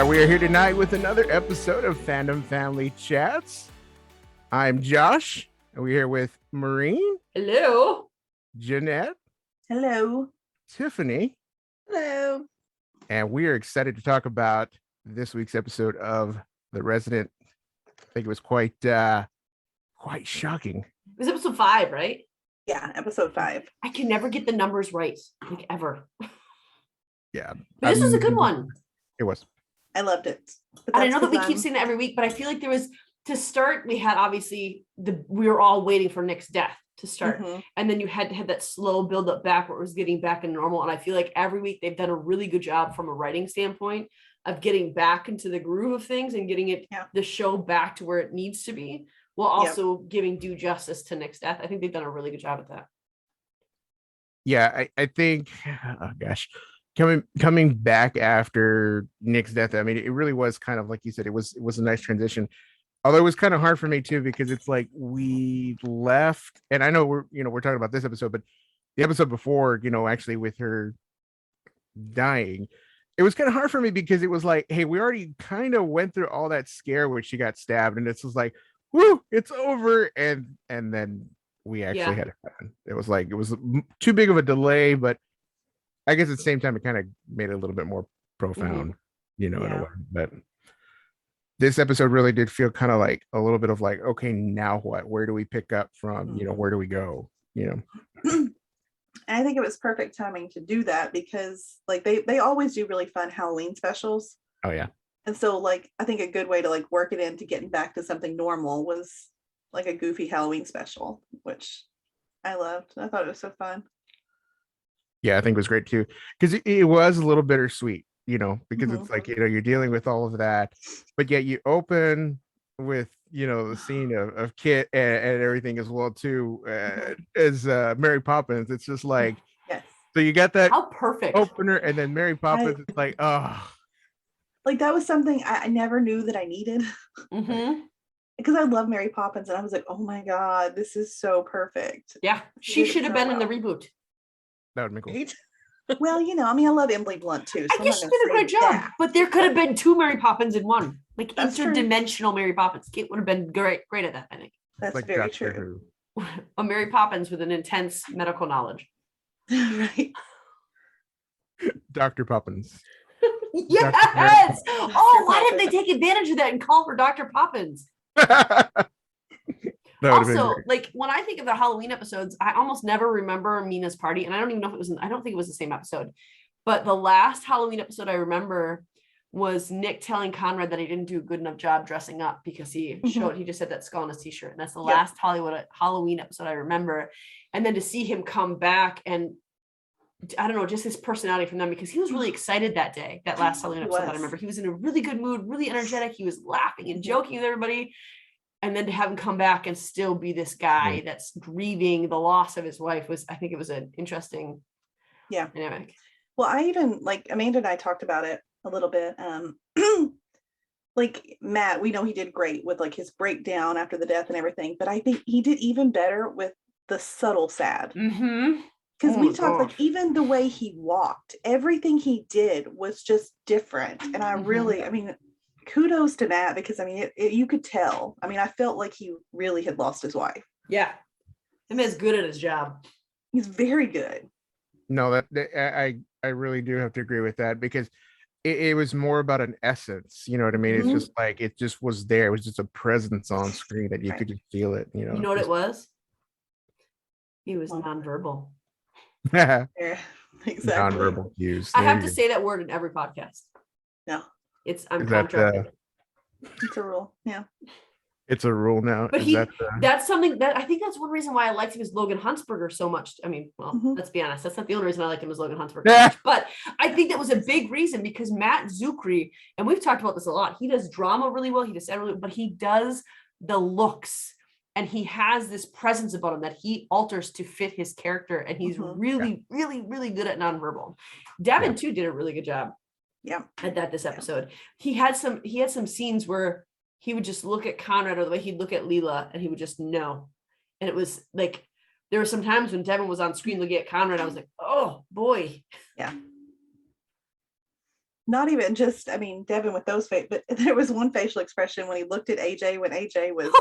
We are here tonight with another episode of Fandom Family Chats. I'm Josh, and we're here with Maureen. Hello. Jeanette. Hello. Tiffany. Hello. And we are excited to talk about this week's episode of The Resident. I think it was quite shocking. It was episode 5, right? Yeah, episode 5. I can never get the numbers right, like ever. Yeah. But this was a good one. It was. I loved it. And I know that we keep saying that every week, but I feel like there was, to start, we had obviously, we were all waiting for Nick's death to start. Mm-hmm. And then you had to have that slow build up back where it was getting back in normal. And I feel like every week they've done a really good job from a writing standpoint of getting back into the groove of things and getting it, the show back to where it needs to be, while also giving due justice to Nick's death. I think they've done a really good job at that. Yeah, I think, oh gosh, coming back after Nick's death, I mean, it really was kind of like you said, it was a nice transition. Although it was kind of hard for me too, because it's like we left, and I know we're talking about this episode, but the episode before, actually with her dying, it was kind of hard for me because it was like, hey, we already kind of went through all that scare when she got stabbed, and it's just like, whoo, it's over, and then we actually had it happen. It was like, it was too big of a delay, but I guess at the same time, it kind of made it a little bit more profound, in a way. But this episode really did feel kind of like a little bit of like, okay, now what? Where do we pick up from? Where do we go? I think it was perfect timing to do that because like they always do really fun Halloween specials. Oh yeah. And so like I think a good way to like work it into getting back to something normal was like a goofy Halloween special, which I loved. I thought it was so fun. Yeah, I think it was great too, because it was a little bittersweet, because it's like, you're dealing with all of that, but yet you open with, the scene of Kit and everything as well too, as Mary Poppins. It's just like, so you got that how perfect opener, and then Mary Poppins, it's like, oh. Like that was something I never knew that I needed. Because I love Mary Poppins, and I was like, oh my God, this is so perfect. Yeah, she should have been in the reboot. That would be cool. Well, I love Emily Blunt too. So I guess she did a great job, but there could have been 2 Mary Poppins in one, like that's interdimensional true. Mary Poppins. Kate would have been great at that, I think. That's like very true. A Mary Poppins with an intense medical knowledge. Right. Dr. Poppins. Yes. Why didn't they take advantage of that and call her Dr. Poppins? Also, like when I think of the Halloween episodes, I almost never remember Mina's party, and I don't even know if it was. I don't think it was the same episode, but the last Halloween episode I remember was Nick telling Conrad that he didn't do a good enough job dressing up because he just had that skull on his t-shirt, and that's the last Halloween episode I remember. And then to see him come back, and I don't know, just his personality from them, because he was really excited that day, that last Halloween episode that I remember. He was in a really good mood, really energetic. He was laughing and joking with everybody. And then to have him come back and still be this guy that's grieving the loss of his wife I think it was an interesting dynamic. Well, I even, like, Amanda and I talked about it a little bit. Like Matt, we know he did great with like his breakdown after the death and everything, but I think he did even better with the subtle sad. Because we talked like even the way he walked, everything he did was just different. And I really, I mean, kudos to Matt, because I mean, you could tell. I mean, I felt like he really had lost his wife. Yeah, him is good at his job. He's very good. No, I really do have to agree with that, because it was more about an essence. You know what I mean? It's just like it just was there. It was just a presence on screen that you could just feel it. You know what it was? He was nonverbal. Yeah, exactly. Nonverbal cues. I have to say that word in every podcast. No. I'm contracted. It's a rule. Yeah. It's a rule now. But that's something that I think that's one reason why I liked him as Logan Huntsberger so much. I mean, well, let's be honest. That's not the only reason I liked him as Logan Huntsberger. But I think that was a big reason, because Matt Zuckery, and we've talked about this a lot, he does drama really well. He does everything, but he does the looks, and he has this presence about him that he alters to fit his character. And he's really, really, really good at nonverbal. Devin too did a really good job. At that this episode. He had some scenes where he would just look at Conrad, or the way he'd look at Leela, and he would just know. And it was like, there were some times when Devin was on screen looking at Conrad, I was like, oh boy. Yeah. not even just, I mean, Devin with those face, but there was one facial expression when he looked at AJ when AJ was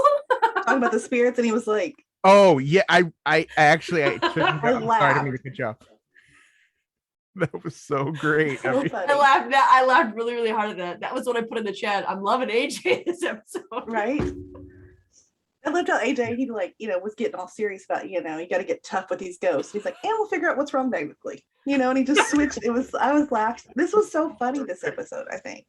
talking about the spirits, and he was like, "Oh yeah, I actually I shouldn't. I I'm sorry, I didn't mean laughed. to cut you off. That was so great. I So mean, funny. I laughed really, really hard at that. That was what I put in the chat. I'm loving AJ this episode. Right? I loved how AJ, he like, was getting all serious about, you got to get tough with these ghosts. He's like, and we'll figure out what's wrong biblically. And he just switched. I was laughing. This was so funny, this episode, I think.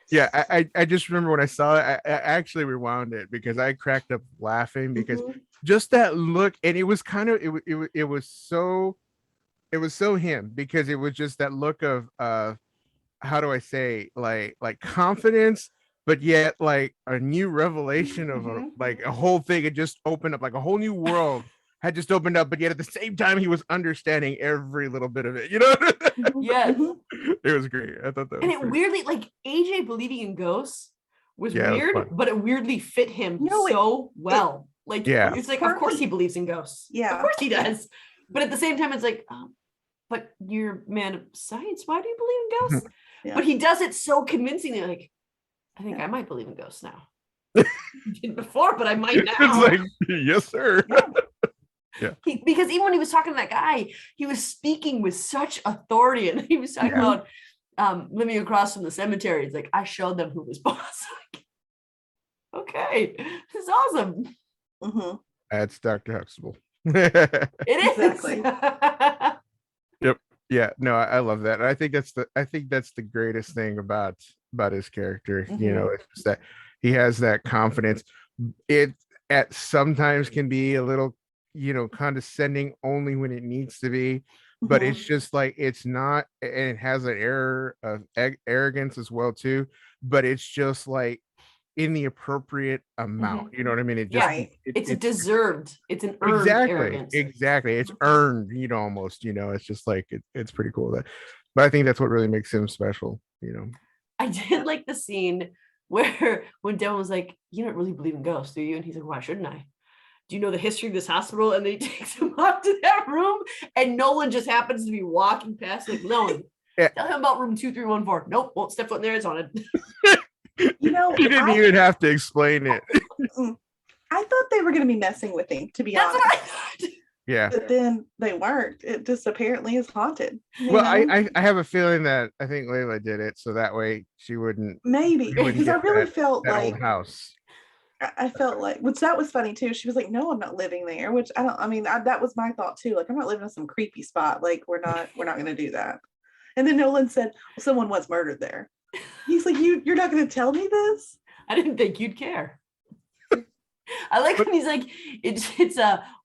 yeah, I just remember when I saw it, I actually rewound it because I cracked up laughing because just that look, and it was kind of it was so him because it was just that look of how do I say, like confidence, but yet like a new revelation of like a whole thing. It just opened up, like a whole new world had just opened up, but yet at the same time he was understanding every little bit of it. Yes. It was great. I thought that. And it weirdly, like AJ believing in ghosts was weird, was but it weirdly fit him so well. It's like, of course he believes in ghosts. Yeah, of course he does. But at the same time, it's like, but you're a man of science. Why do you believe in ghosts? Yeah. But he does it so convincingly. Like, I think I might believe in ghosts now. I didn't before, but I might now. It's like, yes, sir. Yeah. Because even when he was talking to that guy, he was speaking with such authority, and he was talking about living across from the cemetery. It's like, I showed them who was boss. Like, okay, this is awesome. That's Dr. Huxtable. It is. Exactly. Yep. Yeah. No, I love that. And I think that's the greatest thing about his character. It's just that he has that confidence. It at sometimes can be a little, condescending only when it needs to be, but it's just like, it's not, and it has an air of arrogance as well too, but it's just like in the appropriate amount. You know what I mean? It just it's deserved. It's an earned arrogance. Exactly. It's earned, almost, it's just like it's pretty cool but I think that's what really makes him special. I did like the scene where when Devin was like, you don't really believe in ghosts, do you? And he's like, why shouldn't I? Do you know the history of this hospital? And then he takes him up to that room, and Nolan just happens to be walking past, like, Nolan, tell him about room 2314. Nope, won't step foot in there. It's haunted. You didn't even have to explain it. I thought they were going to be messing with him, to be honest. What I thought. Yeah. But then they weren't. It just apparently is haunted. Well, I have a feeling that I think Layla did it so that way she wouldn't. Maybe, because I really felt that like old house. I felt like, which that was funny too. She was like, "No, I'm not living there." Which that was my thought too. Like, I'm not living in some creepy spot. Like, we're not going to do that. And then Nolan said, well, "Someone was murdered there." He's like, "You're not going to tell me this?" I didn't think you'd care. I like when he's like, it's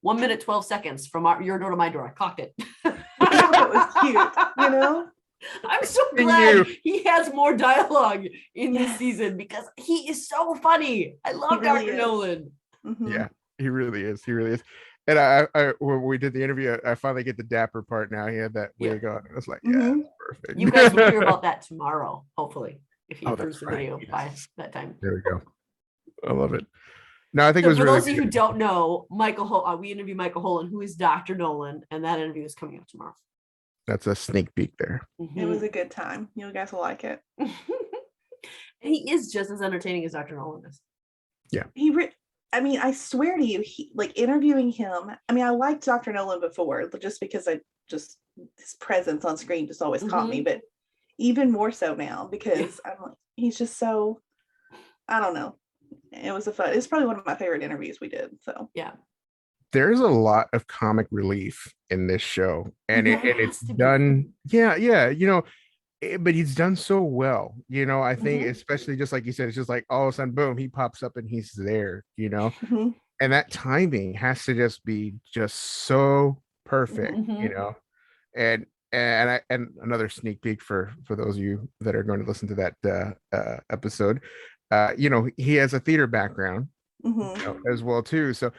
1 minute 12 seconds from your door to my door. I clocked it. That was cute, I'm so glad he has more dialogue in this season because he is so funny. I love Dr. Nolan. Yeah, he really is. He really is. And I when we did the interview, I finally get the dapper part now. He had that wig on. I was like, yeah, that's perfect. You guys will hear about that tomorrow, hopefully, if he approves the video by that time. There we go. I love it. No, I think so it was for really those of you who don't know, we interviewed Michael Holland, who is Dr. Nolan, and that interview is coming up tomorrow. That's a sneak peek there. It was a good time. You guys will like it. And he is just as entertaining as Dr. Nolan is. Yeah. I swear to you, interviewing him. I liked Dr. Nolan before, just because his presence on screen just always caught me, but even more so now because he's just so, I don't know. It's probably one of my favorite interviews we did. So yeah. There's a lot of comic relief in this show, and it's done. But he's done so well. I think especially just like you said, it's just like all of a sudden, boom, he pops up and he's there. And that timing has to just be just so perfect. And another sneak peek for those of you that are going to listen to that episode. He has a theater background as well too, so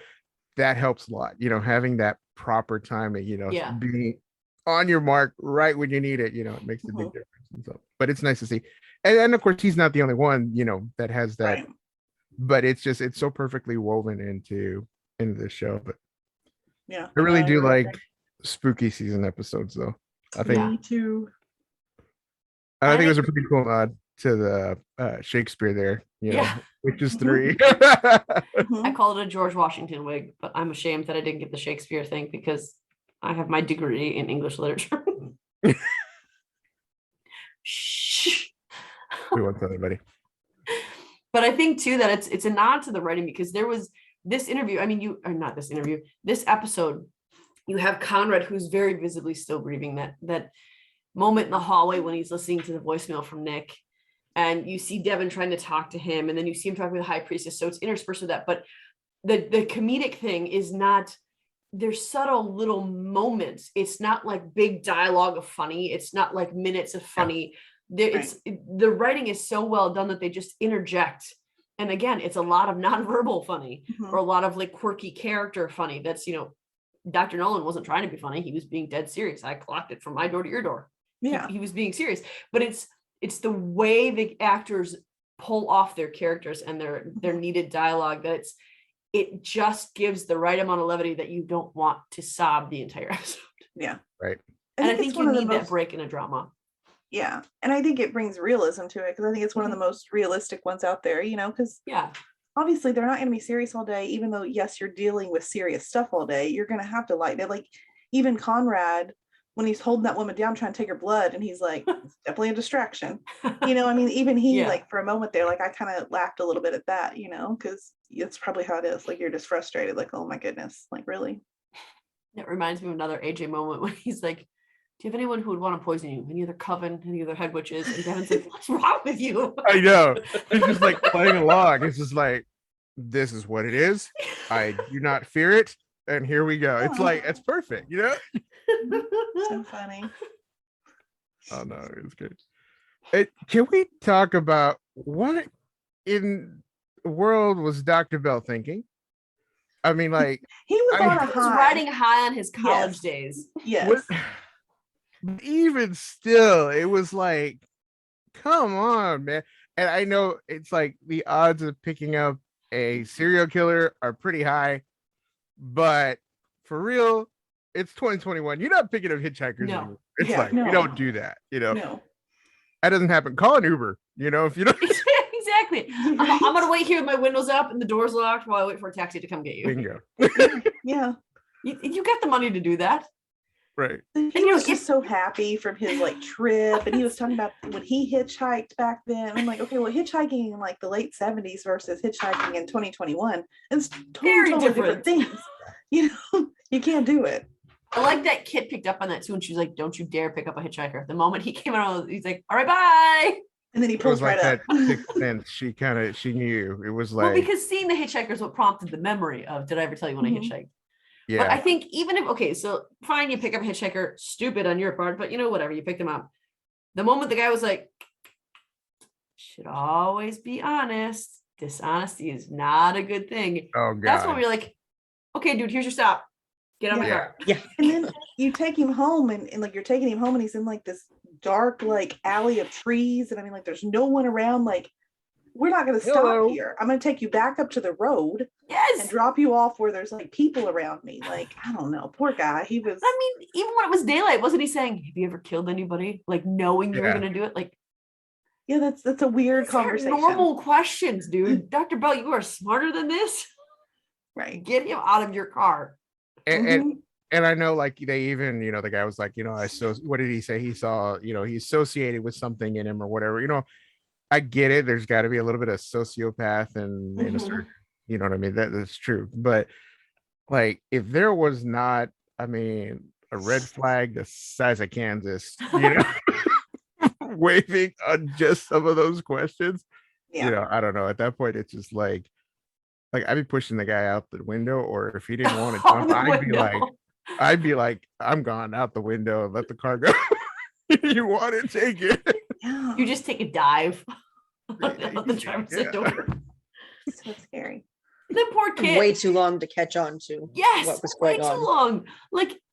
that helps a lot. Having that proper timing, being on your mark right when you need it, it makes a big difference. And so, but it's nice to see, and of course he's not the only one, that has that. Right. But it's so perfectly woven into the show. But I really do like spooky season episodes, though. I think. Me too. I think it was a pretty cool nod to the Shakespeare there, Yeah. which is three. I call it a George Washington wig, but I'm ashamed that I didn't get the Shakespeare thing because I have my degree in English literature. Shh. We won't tell anybody. But I think too that it's a nod to the writing because there was this interview. I mean, this episode, you have Conrad who's very visibly still grieving that moment in the hallway when he's listening to the voicemail from Nick. And you see Devin trying to talk to him, and then you see him talking to the high priestess. So it's interspersed with that. But the comedic thing is not, there's subtle little moments. It's not like big dialogue of funny. It's not like minutes of funny. The writing is so well done that they just interject. And again, it's a lot of nonverbal funny or a lot of like quirky character funny. That's, Dr. Nolan wasn't trying to be funny. He was being dead serious. I clocked it from my door to your door. Yeah. He was being serious, but it's the way the actors pull off their characters and their needed dialogue that it just gives the right amount of levity that you don't want to sob the entire episode. Yeah. Right. And I think you need that break in a drama. Yeah. And I think it brings realism to it because I think it's one of the most realistic ones out there, because obviously they're not going to be serious all day, even though, yes, you're dealing with serious stuff all day. You're going to have to lighten it. Like even Conrad, when he's holding that woman down, trying to take her blood, and he's like, it's definitely a distraction. I mean, even he, like for a moment there, like I kind of laughed a little bit at that, because it's probably how it is. Like you're just frustrated, like, oh my goodness, like really. It reminds me of another AJ moment when he's like, do you have anyone who would want to poison you? Any other coven, any other head witches? And Devin's like, what's wrong with you? I know. He's just like playing along. It's just like, this is what it is. I do not fear it. And here we go. It's like, it's perfect, So funny. Oh no, it's good. Can we talk about what in the world was Dr. Bell thinking? I mean, like he was on a high. He was riding high on his college days. Yes. Even still, it was like, come on, man. And I know it's like the odds of picking up a serial killer are pretty high, but for real, it's 2021. You're not picking up hitchhikers anymore. It's you don't do that, No. That doesn't happen. Call an Uber, if you don't. Exactly. I'm gonna wait here with my windows up and the doors locked while I wait for a taxi to come get you. Bingo. Yeah. You got the money to do that. Right. And he was just so happy from his trip, and he was talking about when he hitchhiked back then. I'm like, okay, well, hitchhiking in like the late 70s versus hitchhiking in 2021, it's totally different things. You can't do it. I like that Kit picked up on that too, and she was like, "Don't you dare pick up a hitchhiker." The moment he came out, he's like, "All right, bye." And then he pulls right up. She knew it was like, well, because seeing the hitchhiker is what prompted the memory of, did I ever tell you when I hitchhiked? Yeah. But I think even if, so fine, you pick up a hitchhiker, stupid on your part, but whatever, you picked him up. The moment the guy was like, should always be honest. Dishonesty is not a good thing. Oh, God. That's when we're like, okay, dude, here's your stop. Get on my car. Yeah. And then you take him home and you're taking him home and he's in like this dark alley of trees. And I mean, there's no one around. We're not going to stop here. I'm going to take you back up to the road. Yes. And drop you off where there's people around me. I don't know. Poor guy. He was. I mean, even when it was daylight, wasn't he saying, have you ever killed anybody? Knowing you were going to do it? Yeah, that's a weird conversation. Normal questions, dude. Dr. Bell, you are smarter than this. Right. Get him out of your car. And I know they even, the guy was like, what did he say? He saw, he associated with something in him or whatever, I get it. There's got to be a little bit of sociopath and in a certain, you know what I mean? That's true. But if there was not, a red flag the size of Kansas, waving on just some of those questions, I don't know. At that point, it's just like I'd be pushing the guy out the window, or if he didn't want to jump, I'd be like, I'm gone out the window and let the car go. You want to take it? Yeah. You just take a dive on the driver's side door. So scary. The poor kid. Way too long to catch on to. Yes, what was going way too long.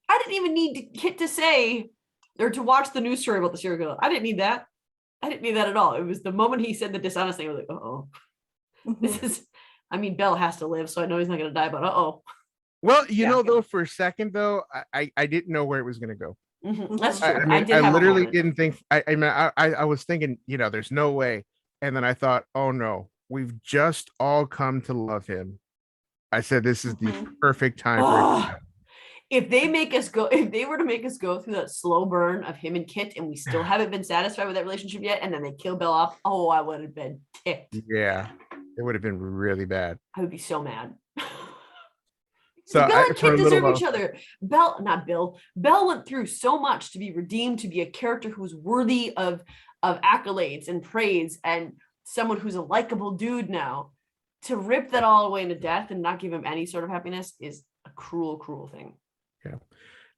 I didn't even need Kit to say or to watch the news story about the serial killer. I didn't need that. I didn't need that at all. It was the moment he said the dishonest thing. I was like, oh, this is. Bell has to live, so I know he's not going to die. But Well, though, for a second though, I didn't know where it was going to go. That's I, true. I I mean, did I have a literally moment. didn't think. I mean, I was thinking, there's no way, and then I thought, oh no, we've just all come to love him. I said, this is the Mhm. perfect time for it. Oh, if they were to make us go through that slow burn of him and Kit, and we still haven't been satisfied with that relationship yet, and then they kill Bill off, oh, I would have been ticked. Yeah, it would have been really bad. I would be so mad. So Bill and for Kit a little deserve while, each other. Not Bill. Belle went through so much to be redeemed, to be a character who's worthy of accolades and praise, and someone who's a likable dude now. To rip that all away into death and not give him any sort of happiness is a cruel, cruel thing. yeah.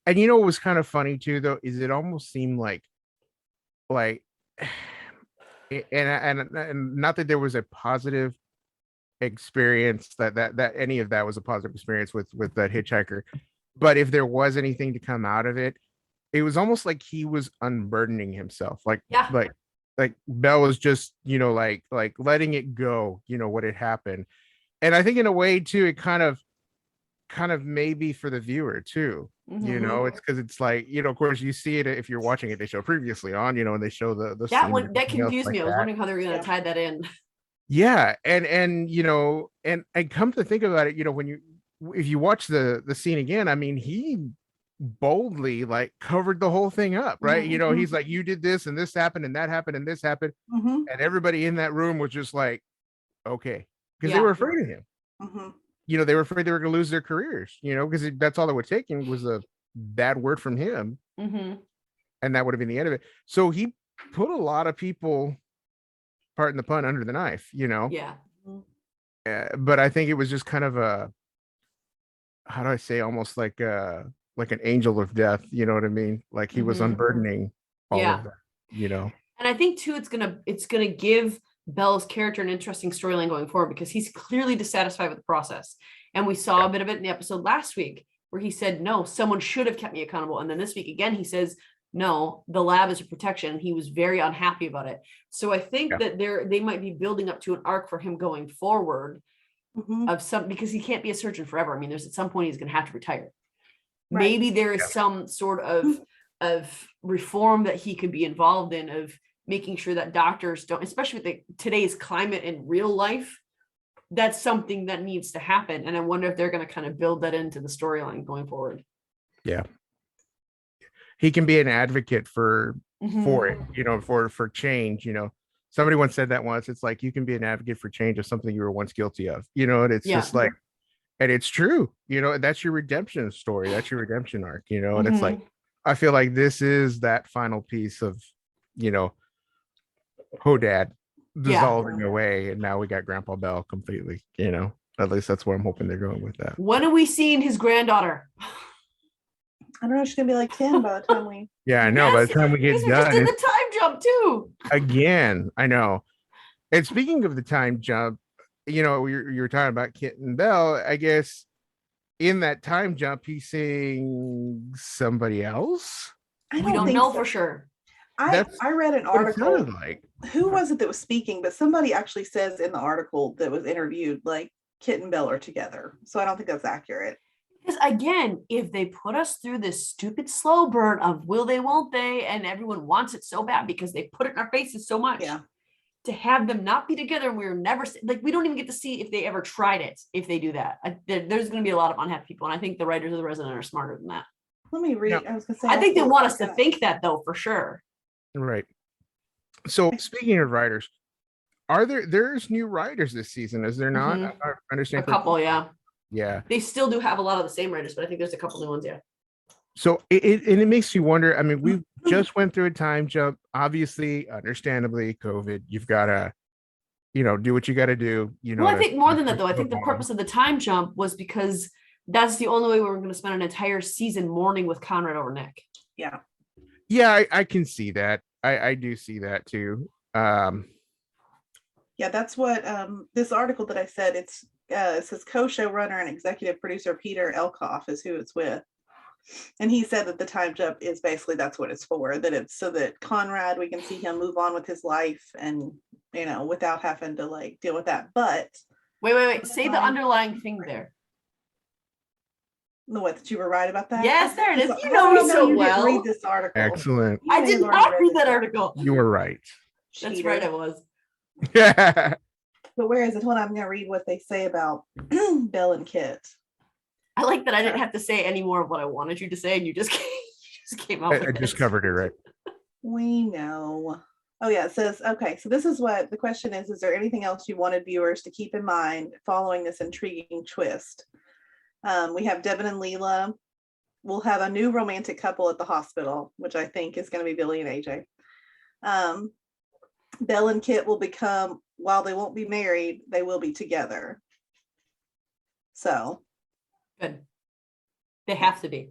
And what was kind of funny too, though, is it almost seemed like, and not that there was a positive experience that any of that was a positive experience with that hitchhiker, but if there was anything to come out of it, it was almost like he was unburdening himself, Yeah. like Bell was just like letting it go, what had happened. And I think in a way too, it kind of maybe for the viewer too. It's because it's like, of course you see it if you're watching it, they show previously on, and they show the That scene one that confused like me. I was that. wondering how they were going to tie that in. Yeah, and come to think about it, when you if you watch the scene again, I mean, he boldly like covered the whole thing up, right? Mhm. He's like, you did this and this happened and that happened and this happened, Mhm. and everybody in that room was just like, okay, because they Yeah. were afraid of him. Mhm. They were afraid they were going to lose their careers, because that's all it would take was a bad word from him, Mm-hmm. and that would have been the end of it. So he put a lot of people, pardon the pun, under the knife, Yeah. but I think it was just kind of a, how do I say, almost like an angel of death, you know what I mean? Like he was Mhm. unburdening all Yeah. of that. And I think too, it's gonna give Bell's character an interesting storyline going forward, because he's clearly dissatisfied with the process. And we saw a bit of it in the episode last week where he said, no, someone should have kept me accountable. And then this week again, he says, no, the lab is a protection. He was very unhappy about it. So I think Yeah. that they might be building up to an arc for him going forward Mhm. of some, because he can't be a surgeon forever. I mean, there's at some point he's gonna have to retire. Right. Maybe there is Yeah. some sort of reform that he could be involved in, of making sure that doctors don't, especially with today's climate in real life, that's something that needs to happen. And I wonder if they're going to kind of build that into the storyline going forward. Yeah. He can be an advocate for it, for change. Somebody once said that once. It's like, you can be an advocate for change of something you were once guilty of, and it's just like, and it's true, that's your redemption story. That's your redemption arc, and it's like, I feel like this is that final piece of, Hodad dissolving away. And now we got Grandpa Bell completely, at least that's where I'm hoping they're going with that. When are we seeing his granddaughter? I don't know. She's gonna be like 10 by the time we. Yeah, I know. By the time we get These are done, just in the time jump too. again, I know. And speaking of the time jump, you were talking about Kit and Bell. I guess in that time jump, he's seeing somebody else. We don't know for sure. I read an article. Like. Who was it that was speaking? But somebody actually says in the article that was interviewed, like Kit and Bell are together. So I don't think that's accurate. Because again, if they put us through this stupid slow burn of will they, won't they, and everyone wants it so bad because they put it in our faces so much, to have them not be together, and we're never like, we don't even get to see if they ever tried it. If they do that, there's going to be a lot of unhappy people, and I think the writers of The Resident are smarter than that. Let me read. Yeah. I was gonna say. I think they want us to think that, though, for sure. Right. So speaking of writers, there's new writers this season, is there not? I understand a couple, yeah. They still do have a lot of the same writers, but I think there's a couple new ones. So it makes you wonder. I mean, we just went through a time jump. Obviously, understandably, COVID. You've got to, do what you got to do. Well, I think more than that, though. I think the purpose of the time jump was because that's the only way we were going to spend an entire season mourning with Conrad over Nick. Yeah. Yeah, I can see that. I do see that too. Yeah, that's what this article that I said. It says co-showrunner and executive producer Peter Elkoff is who it's with. And he said that the time jump is basically, that's what it's for, that it's so that Conrad, we can see him move on with his life and, without having to like deal with that. But wait, say the underlying thing there. What, that you were right about that? Yes, there it is. You How know do I me so you well. didn't read this article. Excellent. You I may did have already not read this that article. You were right. That's Cheater. right, I was. Yeah. But where is it? Hold on, I'm going to read what they say about Belle and Kit. I like that I didn't have to say any more of what I wanted you to say, and you just came up with I just it. covered it right. We know. Oh, yeah, it says, okay, so this is what the question is there anything else you wanted viewers to keep in mind following this intriguing twist? We have Devin and Leela. We'll have a new romantic couple at the hospital, which I think is going to be Billy and AJ. Belle and Kit will become, while they won't be married, they will be together. So. Good. They have to be.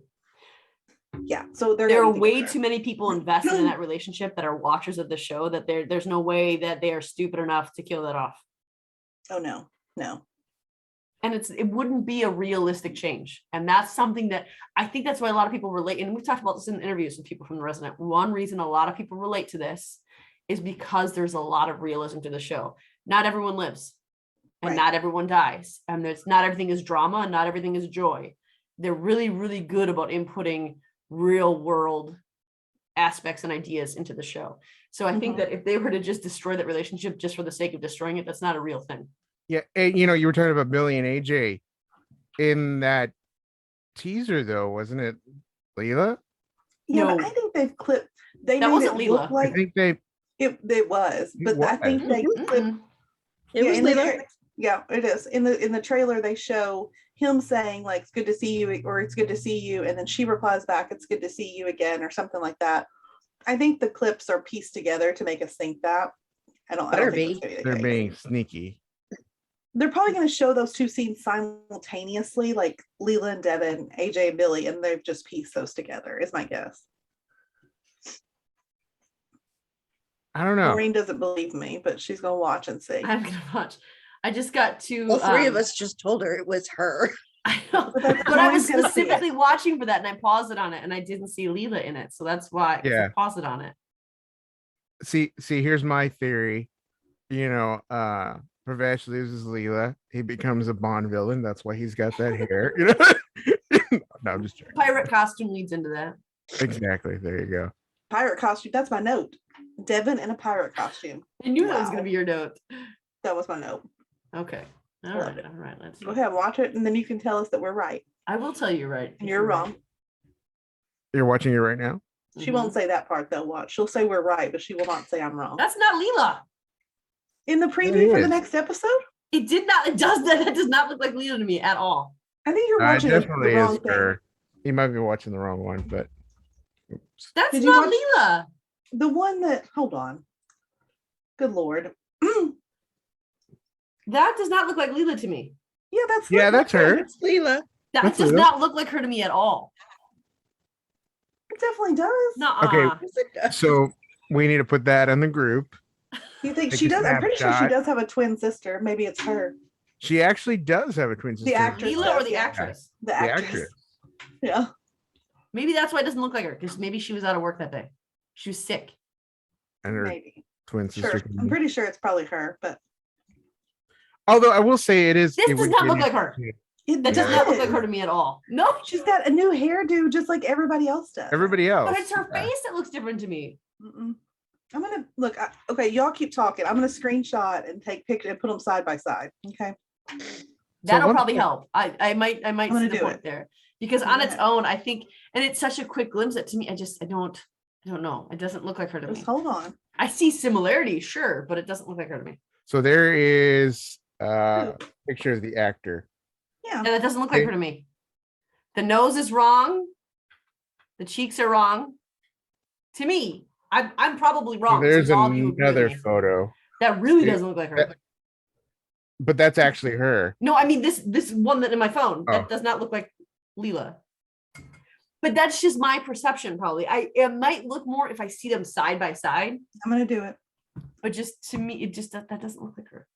Yeah, so there are way too many people invested in that relationship that are watchers of the show that there's no way that they are stupid enough to kill that off. Oh no. And it wouldn't be a realistic change. And that's something that I think that's why a lot of people relate. And we've talked about this in interviews with people from the Resident. One reason a lot of people relate to this is because there's a lot of realism to the show. Not everyone lives and not everyone dies. And there's not everything is drama and not everything is joy. They're really, really good about inputting real world aspects and ideas into the show. So I think that if they were to just destroy that relationship just for the sake of destroying it, that's not a real thing. Yeah, and, you were talking about Billy and AJ in that teaser, though, wasn't it Leela? Yeah, No. but I think they've clipped. That wasn't Leela. Like I think it was, but I think they clipped. It was Leela. Yeah, it is. In the trailer, they show him saying like, "It's good to see you," or "It's good to see you," and then she replies back, "It's good to see you again," or something like that. I think the clips are pieced together to make us think that. I don't think they're being sneaky. They're probably going to show those two scenes simultaneously, like Leela and Devin, AJ and Billy, and they've just pieced those together, is my guess. I don't know. Maureen doesn't believe me, but she's going to watch and see. I'm going to watch. I just got to. All three of us just told her it was her. I know, but I was specifically watching for that, and I paused it on it, and I didn't see Leela in it, so that's why I paused it on it. See, here's my theory. Pravesh loses Leela. He becomes a Bond villain. That's why he's got that hair. No, I'm just joking. Pirate costume leads into that. Exactly. There you go. Pirate costume. That's my note. Devin in a pirate costume. I knew that was going to be your note. That was my note. Okay. All right. Let's go ahead, watch it, and then you can tell us that we're right. I will tell you right. And you're wrong. You're watching it right now? She won't say that part though. Watch. She'll say we're right, but she will not say I'm wrong. That's not Leela. In the preview for the next episode? It did not. It does that. That does not look like Leela to me at all. I think you're watching definitely the wrong is her. You might be watching the wrong one, but that's not Leela. The one that, hold on. Good Lord. That does not look like Leela to me. Yeah, that's her. It's Leela. That does not look like her to me at all. It definitely does. Nuh-uh. Okay, so we need to put that in the group. You think she does? I'm pretty sure she does have a twin sister. Maybe it's her. She actually does have a twin sister. The actress. Leela or the actress? The actress. Yeah. Maybe that's why it doesn't look like her, because maybe she was out of work that day. She was sick. And her twin sister. Sure. I'm pretty sure it's probably her, but although I will say it is. This does not look like her. That does not look like her to me at all. No, she's got a new hairdo just like everybody else does. Everybody else. But it's her face that looks different to me. I'm gonna look. Okay, y'all keep talking. I'm gonna screenshot and take pictures and put them side by side. Okay. That'll probably help. I might see the point there, because on its own, I think, and it's such a quick glimpse that to me, I don't know. It doesn't look like her to me. Just hold on. I see similarities, sure, but it doesn't look like her to me. So there is a picture of the actor. Yeah. And it doesn't look like her to me. The nose is wrong. The cheeks are wrong. To me, I'm probably wrong. So there's another photo. That really doesn't look like her. But that's actually her. No, I mean this one that in my phone. That does not look like Leela. But that's just my perception, probably. It might look more if I see them side by side. I'm gonna do it. But just to me, it just that doesn't look like her.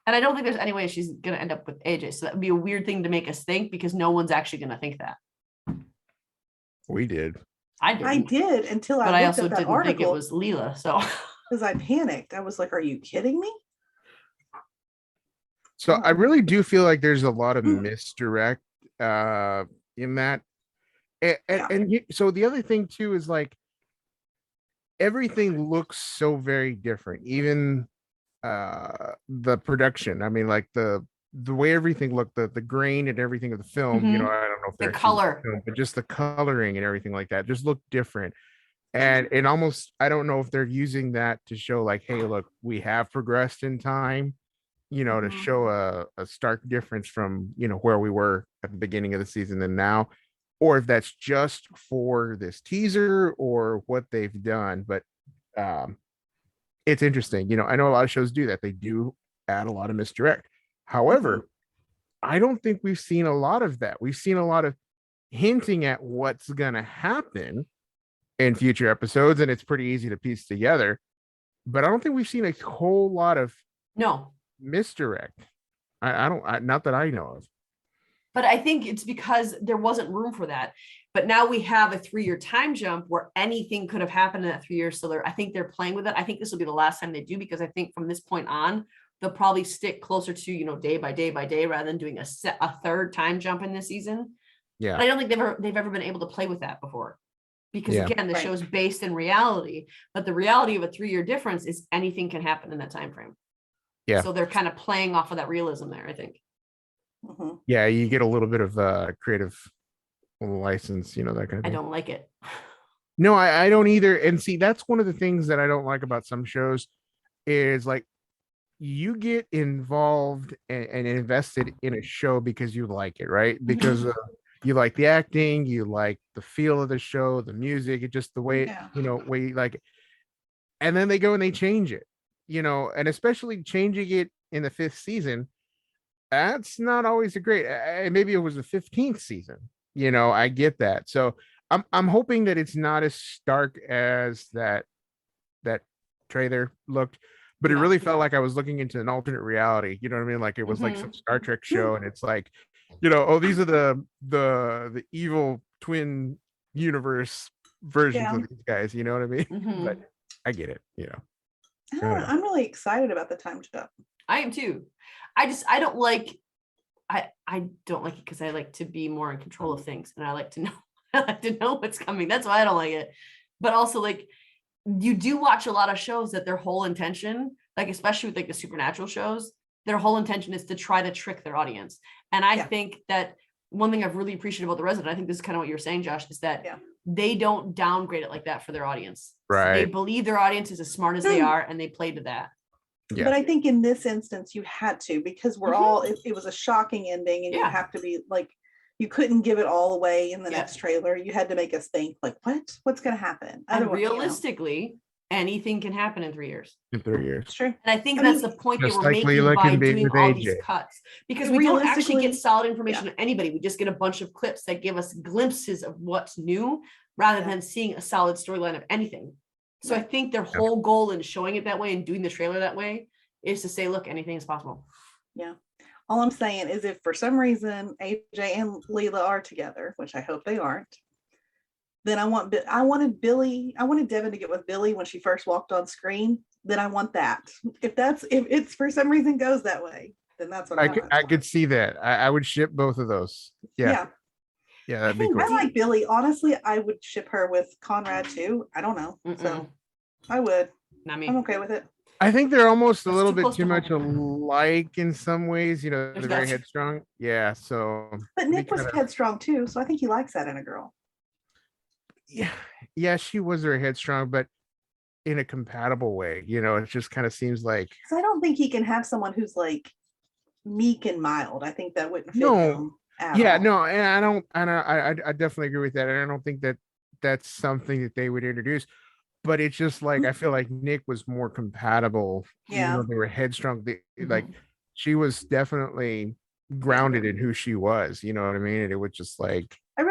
And I don't think there's any way she's gonna end up with AJ. So that would be a weird thing to make us think, because no one's actually gonna think that. We did. I did until but I I also didn't article, think it was Leela. So because I panicked. I was like, "Are you kidding me?" So I really do feel like there's a lot of misdirect in that. So the other thing too is like everything looks so very different. Even the production. I mean, like the way everything looked, the grain and everything of the film, I don't know if The they're actually color. film, but just the coloring and everything like that just looked different. And almost I don't know if they're using that to show like, hey, look, we have progressed in time, to show a stark difference from where we were at the beginning of the season and now, or if that's just for this teaser or what they've done. But it's interesting. I know a lot of shows do that. They do add a lot of misdirect. However, I don't think we've seen a lot of that. We've seen a lot of hinting at what's going to happen in future episodes, and it's pretty easy to piece together. But I don't think we've seen a whole lot of No. misdirect. I don't, not that I know of. But I think it's because there wasn't room for that. But now we have a 3-year time jump where anything could have happened in that 3 years. So I think they're playing with it. I think this will be the last time they do, because I think from this point on, they'll probably stick closer to, day by day by day, rather than doing a third time jump in this season. Yeah. But I don't think they've ever been able to play with that before. Because again, the Right. show's based in reality, but the reality of a 3-year difference is anything can happen in that time frame. Yeah. So they're kind of playing off of that realism there, I think. Yeah, you get a little bit of creative license, that kind of thing. I don't like it. No, I don't either. And see, that's one of the things that I don't like about some shows is like you get involved and invested in a show because you like it, right? Because you like the acting, you like the feel of the show, the music, it just the way, way you like it. And then they go and they change it, and especially changing it in the 5th season. That's not always a great, maybe it was the 15th season, I get that. So I'm hoping that it's not as stark as that trailer looked, but it really felt like I was looking into an alternate reality. You know what I mean? Like it was like some Star Trek show, and it's like, oh, these are the evil twin universe versions of these guys. You know what I mean? But I get it. I'm really excited about the time jump. I am too. I don't like it because I like to be more in control of things, and I like to know what's coming. That's why I don't like it. But also, like, you do watch a lot of shows that their whole intention, like especially with like the supernatural shows, their whole intention is to try to trick their audience. And I think that one thing I've really appreciated about The Resident, I think this is kind of what you're saying, Josh, is that they don't downgrade it like that for their audience. Right. They believe their audience is as smart as they are, and they play to that. Yeah. But I think in this instance you had to, because we're all it was a shocking ending, and you have to be like, you couldn't give it all away in the next trailer. You had to make us think like, what's going to happen? And realistically, anything can happen in 3 years. In 3 years. Sure. And I think that's the point they just were like making Leela by can be doing with all AJ. these cuts, because we don't actually Realistically, get solid information on anybody. We just get a bunch of clips that give us glimpses of what's new, rather than seeing a solid storyline of anything. So I think their whole goal in showing it that way and doing the trailer that way is to say, look, anything is possible. Yeah. All I'm saying is, if for some reason AJ and Leela are together, which I hope they aren't, then I wanted Devin to get with Billy when she first walked on screen. Then I want that. If it's for some reason goes that way, then that's what I could see that. I would ship both of those. Yeah, that'd be cool. I like Billy. Honestly, I would ship her with Conrad too. I don't know. So I would. Not me. I'm okay with it. I think they're almost a That's little too bit close too to much home. alike in some ways. They're There's very that. headstrong. Yeah, so. But Nick was headstrong too, so I think he likes that in a girl. Yeah, she was very headstrong, but in a compatible way. It just kind of seems like. So I don't think he can have someone who's like meek and mild. I think that wouldn't fit him at all. No, and I definitely agree with that, and I don't think that that's something that they would introduce. But it's just like I feel like Nick was more compatible. Yeah, they were headstrong. Like she was definitely grounded in who she was. You know what I mean? And it was just like I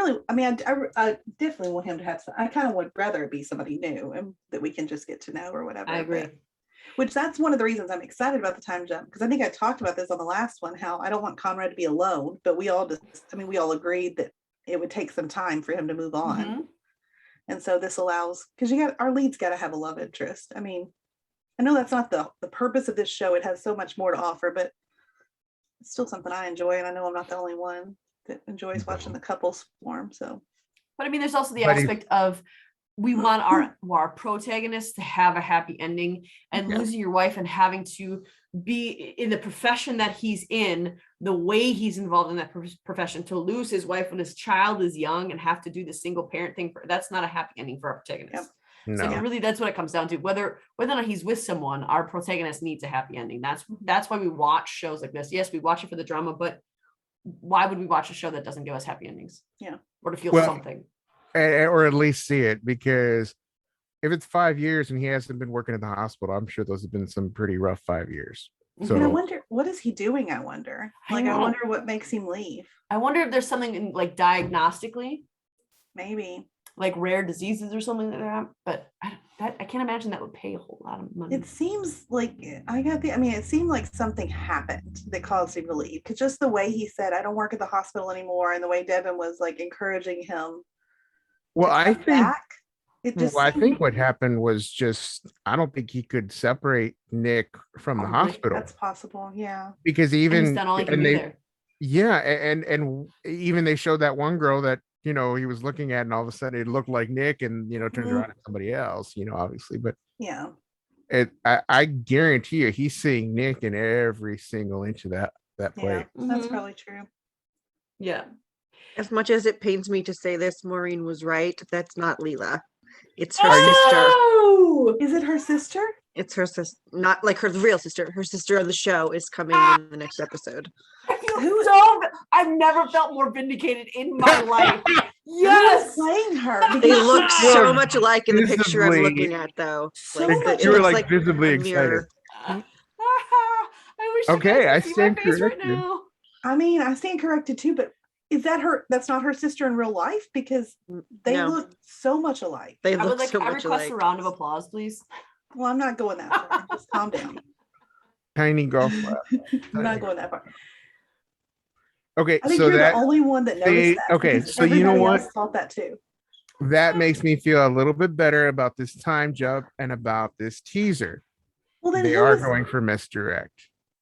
definitely want him to have some. I kind of would rather it be somebody new and that we can just get to know or whatever. I agree. Which that's one of the reasons I'm excited about the time jump, because I think I talked about this on the last one, how I don't want Conrad to be alone, but we all agreed that it would take some time for him to move on. And so this allows, because our lead's got to have a love interest. I mean, I know that's not the purpose of this show. It has so much more to offer, but it's still something I enjoy, and I know I'm not the only one. that enjoys watching the couples form. So, but I mean, there's also the But he- aspect of we want our protagonists to have a happy ending, and Yeah. losing your wife and having to be in the profession that he's in, the way he's involved in that profession, to lose his wife when his child is young and have to do the single parent thing, that's not a happy ending for our protagonist. Yep. So No. really, that's what it comes down to. Whether or not he's with someone, our protagonist needs a happy ending. That's why we watch shows like this. Yes, we watch it for the drama, but why would we watch a show that doesn't give us happy endings? Yeah. Or to feel Well, something. Or at least see it, because if it's 5 years and he hasn't been working in the hospital, I'm sure those have been some pretty rough 5 years. Mhm. So and I wonder, what is he doing? I wonder. I Like, I know. wonder what makes him leave. I wonder if there's something in, like, diagnostically, Maybe. like rare diseases or something like that. But I can't imagine that would pay a whole lot of money. It seems like it seemed like something happened that caused him to leave. Because just the way he said, I don't work at the hospital anymore, and the way Devin was like encouraging him. well, to I come think back, it just I seemed- think what happened was just I don't think he could separate Nick from the Probably. hospital, that's possible. Yeah. because And he's even done all he can and do they there. yeah, and even they showed that one girl that he was looking at, and all of a sudden it looked like Nick, and turns Mhm. around at somebody else, obviously, but Yeah. I guarantee you he's seeing Nick in every single inch of that Yeah. plate. That's Mhm. probably true. Yeah. As much as it pains me to say this, Maureen was right. That's not Leela. It's her Are you- sister. Oh! Is it her sister? It's her sister, not like her real sister. Her sister on the show is coming in the next episode. I feel Who- so. I've never felt more vindicated in my life. Who is Yes. playing her? They Because look she- so much alike in the picture I'm Visibly- looking at, though. So Like, much it You were looks like visibly a excited. mirror. I wish you Okay, guys I could see my stand face right corrected. now. I mean, I stand corrected too, but is that her? That's not her sister in real life, because they No, look so much alike. they I would look like. so I much request alike. a round of applause, please. Well, I'm not going that far. Just calm down. Tiny golf clap. I'm not going that far. Okay, I think so you're that the only one that noticed that. okay, because so you know everybody what? else thought that too. that makes me feel a little bit better about this time jump and about this teaser. Well, then They who are is- going for misdirect.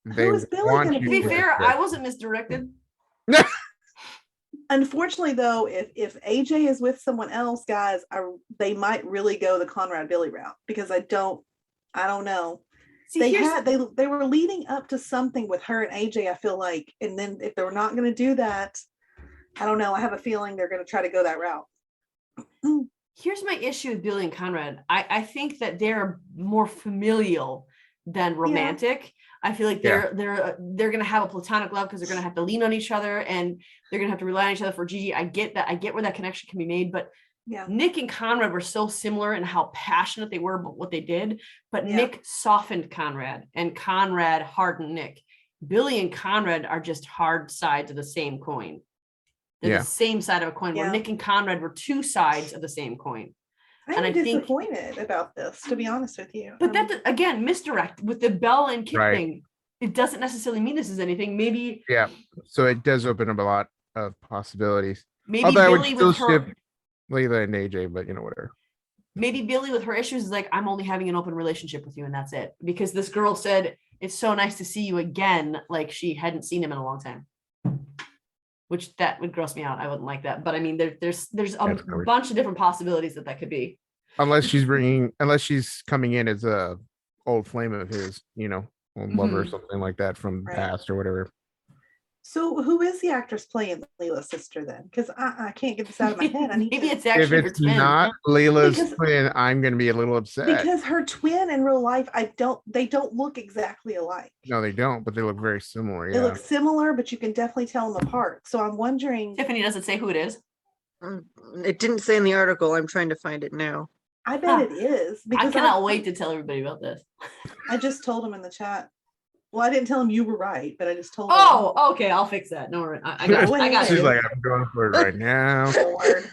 They is Billy want gonna you To be be to fair, I misdirect. wasn't misdirected. Unfortunately, though, if AJ is with someone else, guys, they might really go the Conrad Billy route, because I don't know. See, They here's- had they were leading up to something with her and AJ, I feel like, and then if they're not going to do that, I don't know. I have a feeling they're going to try to go that route. Here's my issue with Billy and Conrad. I think that they're more familial than romantic. I feel like they're gonna have a platonic love because they're gonna have to lean on each other and they're gonna have to rely on each other for Gigi. I get that. I get where that connection can be made, but Yeah. Nick and Conrad were so similar in how passionate they were about what they did, but Yeah. Nick softened Conrad and Conrad hardened Nick. Billy and Conrad are just hard sides of the same coin. They're Yeah. the same side of a coin, where Yeah. Nick and Conrad were two sides of the same coin. I'm And I think- disappointed about this, to be honest with you. But that again, misdirect with the Bella and Kit Right. thing. It doesn't necessarily mean this is anything. Maybe Yeah. So it does open up a lot of possibilities. maybe Although I would Billy still with her skip Layla and AJ, but whatever. maybe Billy with her issues is like, I'm only having an open relationship with you, and that's it. Because this girl said it's so nice to see you again, like she hadn't seen him in a long time. Which that would gross me out. I wouldn't like that. But I mean, there's a That's covered. bunch of different possibilities that could be. Unless she's coming in as a old flame of his, old lover or Mhm. something like that from the Right. past or whatever. So who is the actress playing Leela's sister then? Because I can't get this out of my head. I need Maybe to- it's actually If her it's twin. not Layla's Because- twin, I'm gonna be a little upset. because her twin in real life, they don't look exactly alike. No, they don't, but they look very similar. They Yeah. look similar, but you can definitely tell them apart. So I'm wondering, Tiffany doesn't say who it is. It didn't say in the article. I'm trying to find it now. I bet it is, I because cannot wait to tell everybody about this. I just told him in the chat. Well, I didn't tell him you were right, but I just told him. Oh, okay, I'll fix that. No, I got, I got She's you. like, I'm going for it right now. Lord.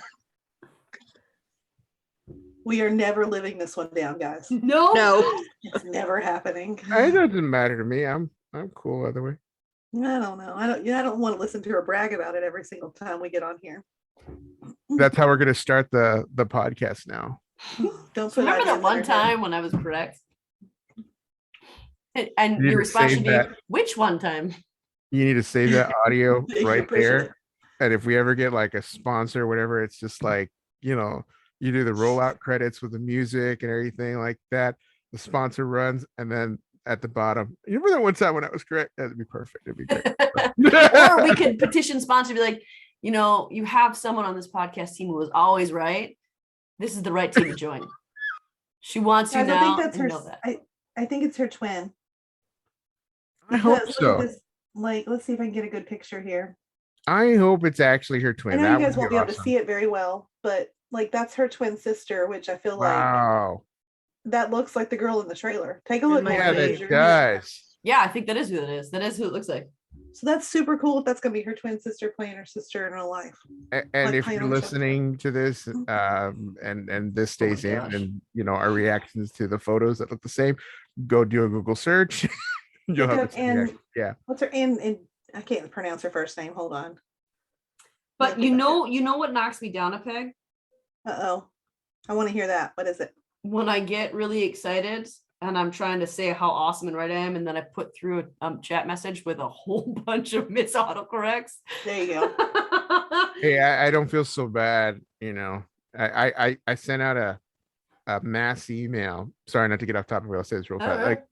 We are never living this one down, guys. No, No. It's never happening. It doesn't matter to me. I'm cool either way. I don't know. I don't want to listen to her brag about it every single time we get on here. That's how we're gonna start the podcast now. Don't put Remember ideas that in one her head. time when I was correct? And You need your to response save should be, that. which one time? You need to save that audio You right push it. there And if we ever get like a sponsor or whatever, it's just like, you do the rollout credits with the music and everything like that. The sponsor runs, and then at the bottom, you remember that one time when I was correct? That'd be perfect. It'd be great. Or we could petition sponsor, be like, you have someone on this podcast team who was always right. This is the right team to join. She wants you Guys, now. I think that's her. Know that. I think it's her twin. I hope Look at so. this, like, let's see if I can get a good picture here. I hope it's actually her I twin. know That you guys would won't be able to awesome. see it very well, but like that's her twin sister, which I feel like Wow. that looks like the girl in the trailer. Take a look. might Yeah, be. that does. Yeah, I think that is who it is. That is who it looks like. So that's super cool if that's gonna be her twin sister playing her sister in real life. And Like if playing you're on the show. listening to this, and this stays in, gosh. and our reactions to the photos that look the same, go do a Google search. You'll Look have up the same reaction. Yeah. What's her and I can't pronounce her first name. Hold on. But Look it you know what knocks me down a peg? Uh-oh. I want to hear that. What is it? When I get really excited and I'm trying to say how awesome and right I am, and then I put through a chat message with a whole bunch of miss autocorrects. There you go. Hey, I don't feel so bad. I sent out a mass email. Sorry, not to get off topic, but I'll say this real fast. Alright. Like,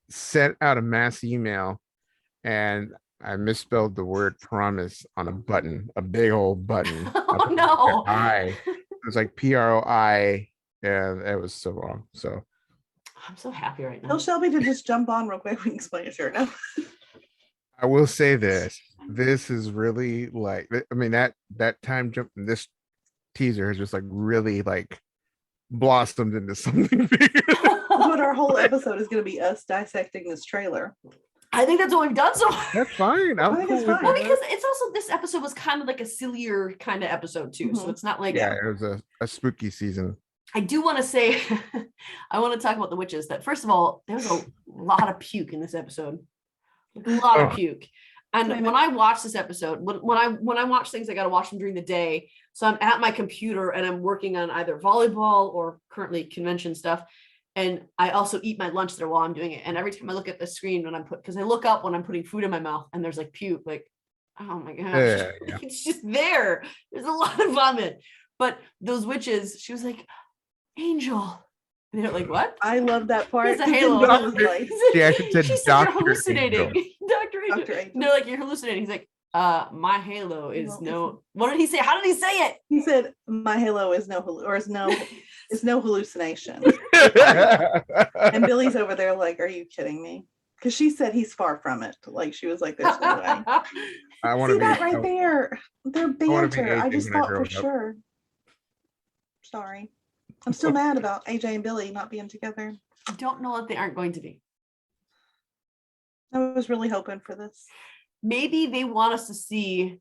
sent out a mass email, and I misspelled the word promise on a button, a big old button. Oh no. It was like PROI, and it was so wrong. So I'm so happy right now. Tell Shelby to just jump on real quick. We can explain it to her now. I will say this. This is really like, I mean, that time jump in this teaser has just like really like blossomed into something bigger. What our whole episode is going to be us dissecting this trailer. I think that's what we've done so far. That's fine. I think it's fine. Well, because it's also, this episode was kind of like a sillier kind of episode too. So Mhm. it's not like, Yeah, it was a spooky season. I do want to say, I want to talk about the witches. That first of all, there was a lot of puke in this episode, a lot of Oh. puke. And Wait a when I watch this episode, when I watch things, I got to watch them during the day. So I'm at my computer and I'm working on either volleyball or currently convention stuff. And I also eat my lunch there while I'm doing it. And every time I look at the screen because I look up when I'm putting food in my mouth and there's like puke, like, oh my gosh, Yeah. it's just there. There's a lot of vomit. But those witches, she was like, Angel. And they're like, what? I love that part. It's a halo. Doctor, like, She actually said She said, you're Dr. hallucinating. Angel. Dr. Angel. Dr. Angel. And they're like, you're hallucinating. He's like, my halo is Well, no. What did he say? How did he say it? He said, "My halo is no hallucination." And Billy's over there like, "Are you kidding me?" Because she said he's far from it. Like she was like, "There's no way." I want to See be that right there? Their wanna be banter. I AJ just when I thought grow for up. sure. Sorry, I'm still mad about AJ and Billy not being together. I don't know if they aren't going to be. I was really hoping for this. Maybe they want us to see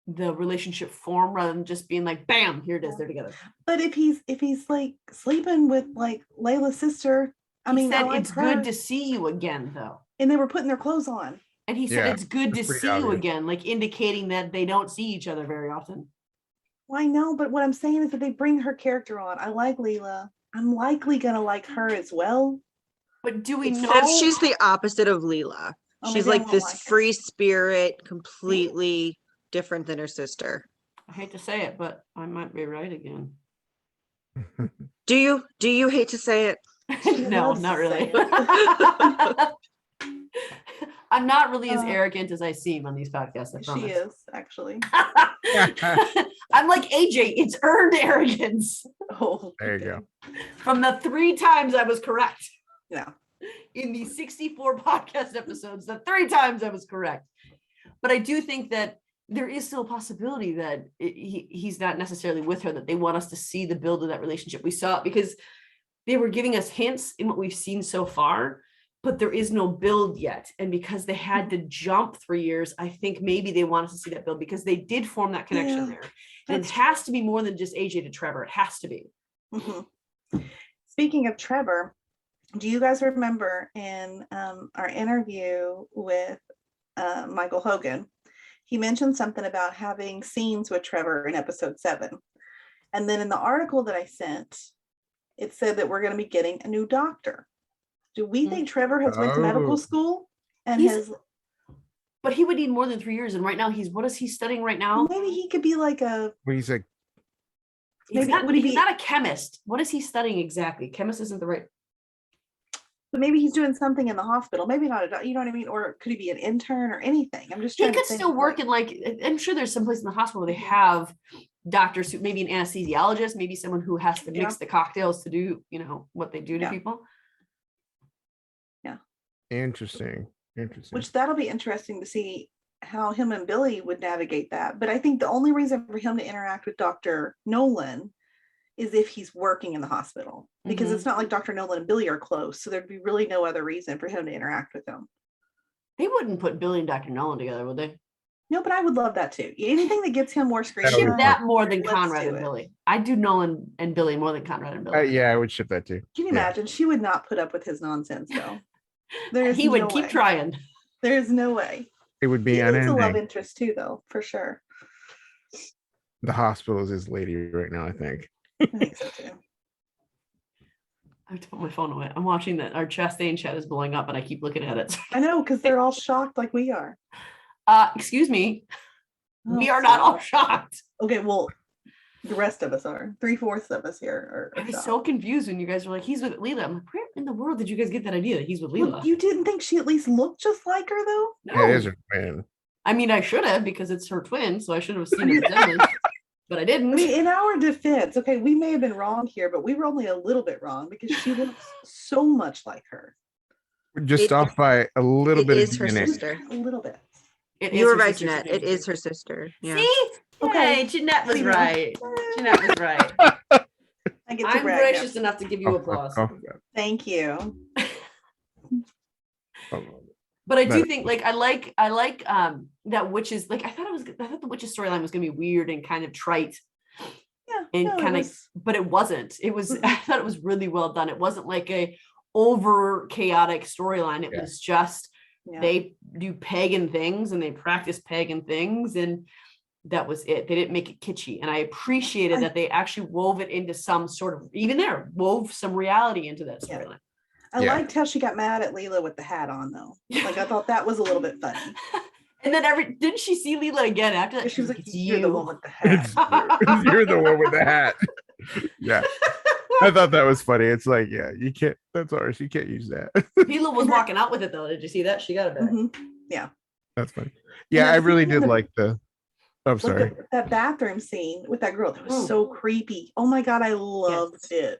the relationship form rather than just being like, bam, here it is, they're together. But if he's like sleeping with like Layla's sister, I mean, He said I like it's her. good to see you again, though. And they were putting their clothes on. And he said Yeah, it's good to that's pretty see you obvious. again, like indicating that they don't see each other very often. Well, I know, but what I'm saying is that they bring her character on. I like Leela. I'm likely gonna like her as well. But do we It know says she's the opposite of Leela. Oh, She's maybe I like won't this like her. free spirit, completely different than her sister. I hate to say it, but I might be right again. Do you hate to say it? No, loves not to really. say I'm not really as Uh, arrogant as I seem on these podcasts. I She promise. is actually. I'm like AJ. It's earned arrogance Oh, There you go. from the 3 times I was correct Yeah. in the 64 podcast episodes. The 3 times I was correct. But I do think that there is still a possibility that he's not necessarily with her, that they want us to see the build of that relationship. We saw it because they were giving us hints in what we've seen so far, but there is no build yet. And because they had to jump 3 years, I think maybe they want us to see that build because they did form that connection Yeah, there. And it that's has to be more than just AJ to Trevor. It has to be. Mhm. Speaking of Trevor, do you guys remember in our interview with Michael Hogan, he mentioned something about having scenes with Trevor in episode 7. And then in the article that I sent, it said that we're going to be getting a new doctor. Do we think Trevor has went to Oh. medical school and He's- has But he would need more than 3 years. And right now what is he studying right now? Maybe he could be like a. When he's like, He's not a chemist. What is he studying exactly? Chemist isn't the right. But maybe he's doing something in the hospital. Maybe not you know what I mean? Or could he be an intern or anything? I'm just He trying to could think still of, work in I'm sure there's some place in the hospital where they have doctors who maybe an anesthesiologist, maybe someone who has to mix the cocktails to do, what they do to people. Yeah. interesting. Which that'll be interesting to see how him and Billy would navigate that. But I think the only reason for him to interact with Dr. Nolan is if he's working in the hospital, because it's not like Dr. Nolan and Billy are close. So there'd be really no other reason for him to interact with them. They wouldn't put Billy and Dr. Nolan together, would they? No, but I would love that too. Anything that gets him more screen Ship time. That more than Let's Conrad do and it. Billy. I do Nolan and Billy more than Conrad and Billy. Yeah, I would ship that too. Can you imagine? She would not put up with his nonsense though. He would keep trying. There's no way. It would be He needs a love unending. interest too, though, for sure. The hospital is his lady right now, I think. I think so too. I have to put my phone away. I'm watching that our Chastain chat is blowing up and I keep looking at it. I know, because they're all shocked like we are. Excuse me. We Oh, are not all God. shocked. Okay, well, the rest of us are. 3/4 of us here are I was shocked. so confused when you guys were like, he's with Leela. I'm like, where in the world did you guys get that idea that he's with Well, Leela? you didn't think she at least looked just like her, though? No. Yeah, it is her man. I mean, I should have because it's her twin, so I should have seen it resemblance, but I didn't. I mean, in our defense, okay, we may have been wrong here, but we were only a little bit wrong because she looks so much like her. Just It- off by a little It bit is of her DNA. sister. A little bit. It You is were her right, sister, Jeanette. so It thank is you. her sister. Yeah. See? Okay. Yay, Jeanette was See, no. right. Jeanette was right. I get to I'm brag now. gracious enough to give you applause. Thank you. But I do But- think I like that witches I thought the witches storyline was gonna be weird and kind of trite Yeah. and no, it kind of was- but it wasn't. It was I thought it was really well done. It wasn't like a over chaotic storyline. It Yeah. was just yeah. they do pagan things and they practice pagan things and that was it. They didn't make it kitschy. And I appreciated that they actually wove it into some sort of wove some reality into that Yeah. storyline. I Yeah. liked how she got mad at Leela with the hat on, though. Like, I thought that was a little bit funny. And then didn't she see Leela again after that? She was like, "It's you're the you." one with the hat. You're the one with the hat. Yeah. I thought that was funny. It's like, yeah, you can't, that's ours. You can't use that. Leela was walking out with it though. Did you see that? She got it back. Mhm. That's funny. Yeah, that I really scene did in the- like the, I'm Like sorry. that bathroom scene with that girl, that was Mm. so creepy. Oh my God, I loved it.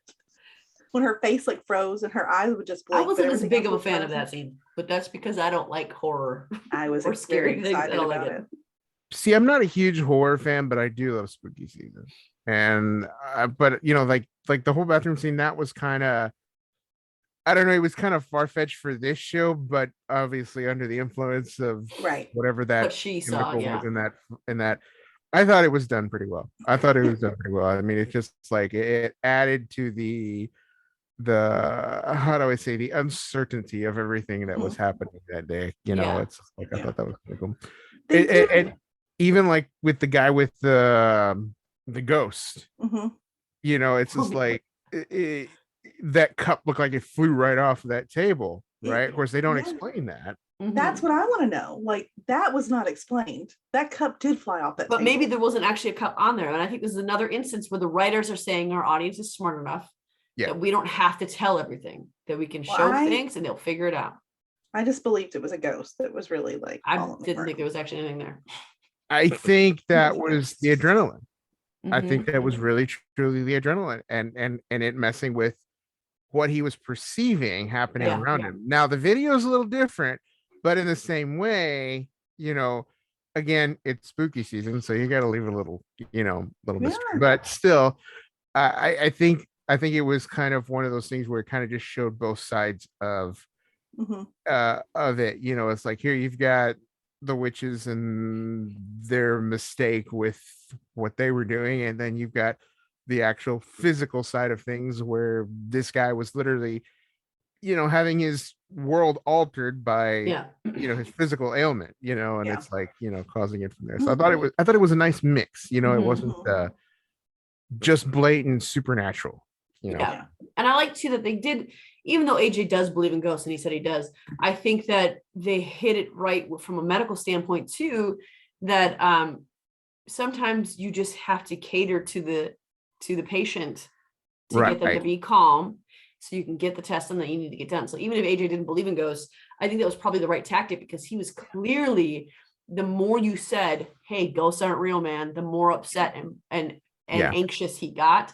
When her face like froze and her eyes would just I blink. but wasn't as everything big else of a was fan of frozen. that scene, but that's because I don't like horror. I was or very scary things. I excited don't like about it. it. See, I'm not a huge horror fan, but I do love spooky season. And but like the whole bathroom scene, that was kind of, I don't know, it was kind of far-fetched for this show, but obviously under the influence of Right. whatever What that she saw, chemical yeah. was in that I thought it was done pretty well. I thought it was done pretty well. I mean, it's just like it added to the how do I say, the uncertainty of everything that was happening that day. Yeah. It's like I Yeah. thought that was pretty cool. They did- And even like with the guy with the ghost, Mhm. it's just like that cup looked like it flew right off of that table, right? Of course, they don't Yeah. explain that. That's what I want to know. Like, that was not explained. That cup did fly off that But maybe table. there wasn't actually a cup on there. And I think this is another instance where the writers are saying our audience is smart enough Yeah. that we don't have to tell everything, that we can Well, show I- things and they'll figure it out. I just believed it was a ghost that was really like. I following didn't her. think there was actually anything there. I think that Mhm. was the adrenaline. I Mhm. think that was really truly the adrenaline and it messing with what he was perceiving happening Yeah, around yeah. him. Now the video is a little different, but in the same way, again, it's spooky season, so you got to leave a little, little mystery. Yeah. But still, I think it was kind of one of those things where it kind of just showed both sides of Mhm. it. It's like, here you've got the witches and their mistake with what they were doing, and then you've got the actual physical side of things where this guy was literally having his world altered by Yeah. his physical ailment, and Yeah. it's like, causing it from there. So I thought it was a nice mix. It Mhm. wasn't just blatant supernatural. Yeah. And I like too that they did, even though AJ does believe in ghosts and he said he does, I think that they hit it right from a medical standpoint too, that sometimes you just have to cater to the patient to get them to be calm so you can get the test done that you need to get done. So even if AJ didn't believe in ghosts, I think that was probably the right tactic, because he was clearly, the more you said, hey, ghosts aren't real, man, the more upset and anxious he got.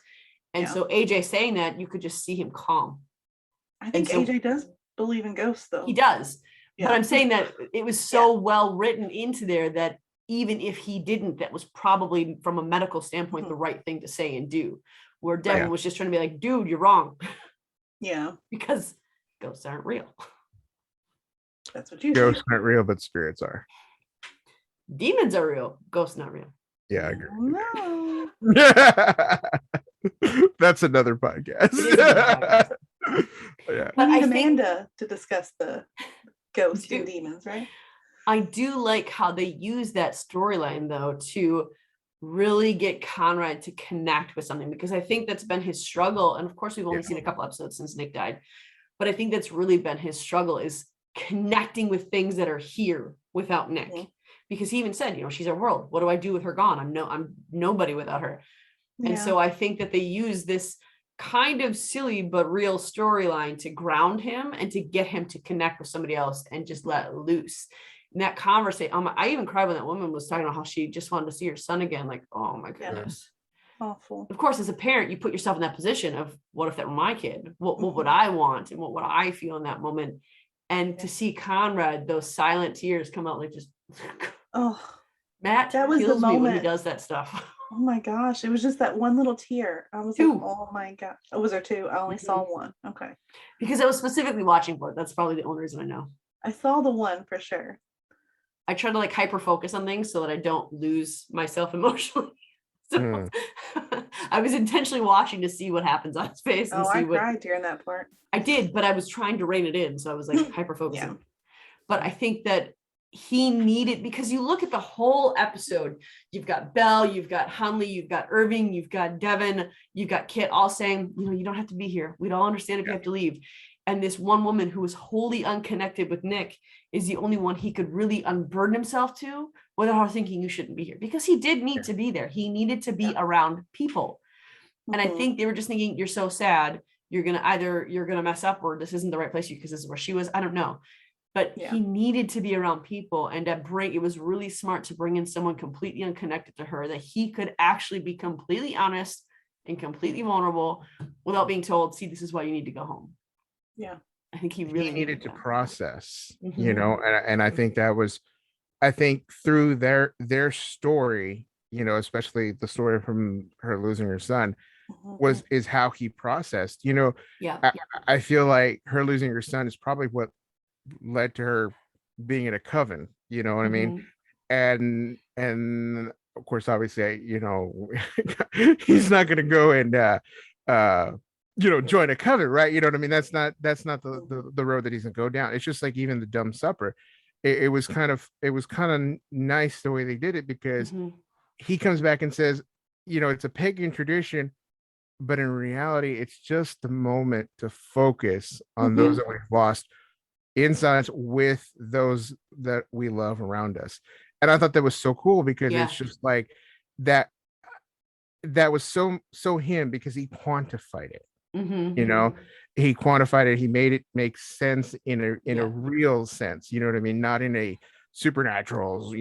And so AJ saying that, you could just see him calm. I think AJ does believe in ghosts, though. He does. Yeah. But I'm saying that it was so well written into there that even if he didn't, that was probably from a medical standpoint the right thing to say and do. Where Devin was just trying to be like, dude, you're wrong. Yeah. Because ghosts aren't real. That's what you Ghosts aren't real, but spirits are. Demons are real. Ghosts not real. Yeah, I agree. No. That's another podcast. But we need Amanda to discuss the ghosts and demons, right? I do like how they use that storyline, though, to really get Conrad to connect with something, because I think that's been his struggle. And of course, we've only seen a couple episodes since Nick died, but I think that's really been his struggle, is connecting with things that are here without Nick. Because he even said, she's our world. What do I do with her gone? I'm nobody without her. And so I think that they use this kind of silly but real storyline to ground him and to get him to connect with somebody else and just let loose. And that conversation, I even cried when that woman was talking about how she just wanted to see her son again. Like, oh my goodness. Awful. Of course, as a parent, you put yourself in that position of, what if that were my kid? What would I want? And what would I feel in that moment? And to see Conrad, those silent tears come out, like just, Matt, that was the moment when he does that stuff. Oh my gosh. It was just that one little tear. I was like, oh my gosh. Oh, was there two? I only saw one. Okay. Because I was specifically watching for it. That's probably the only reason I know. I saw the one for sure. I try to hyper focus on things so that I don't lose myself emotionally. So I was intentionally watching to see what happens on his face. And I cried during that part. I did, but I was trying to rein it in. So I was hyper focusing. But I think that he needed, because you look at the whole episode, you've got Belle, you've got Hunley, you've got Irving, you've got Devin, you've got Kit, all saying, you don't have to be here. We'd all understand if you have to leave. And this one woman who was wholly unconnected with Nick is the only one he could really unburden himself to without thinking you shouldn't be here, because he did need to be there. He needed to be around people. And I think they were just thinking, you're so sad. You're going to mess up, or this isn't the right place for you because this is where she was. I don't know. But he needed to be around people, and it was really smart to bring in someone completely unconnected to her, that he could actually be completely honest and completely vulnerable without being told, see, this is why you need to go home. Yeah. I think he really needed to process, and I think that was, I think through their story, especially the story from her losing her son, is how he processed, I feel like her losing her son is probably what led to her being in a coven, you know what I mean? And of course, obviously, he's not going to go and join a coven, right? You know what I mean? That's not the road that he's gonna go down. It's just like even the dumb supper. It was kind of nice the way they did it, because he comes back and says, it's a pagan tradition, but in reality, it's just the moment to focus on those that we've lost in silence with those that we love around us. And I thought that was so cool, because it's just like that was so him, because he quantified it. He quantified it. He made it make sense in a real sense. You know what I mean? Not in a supernatural,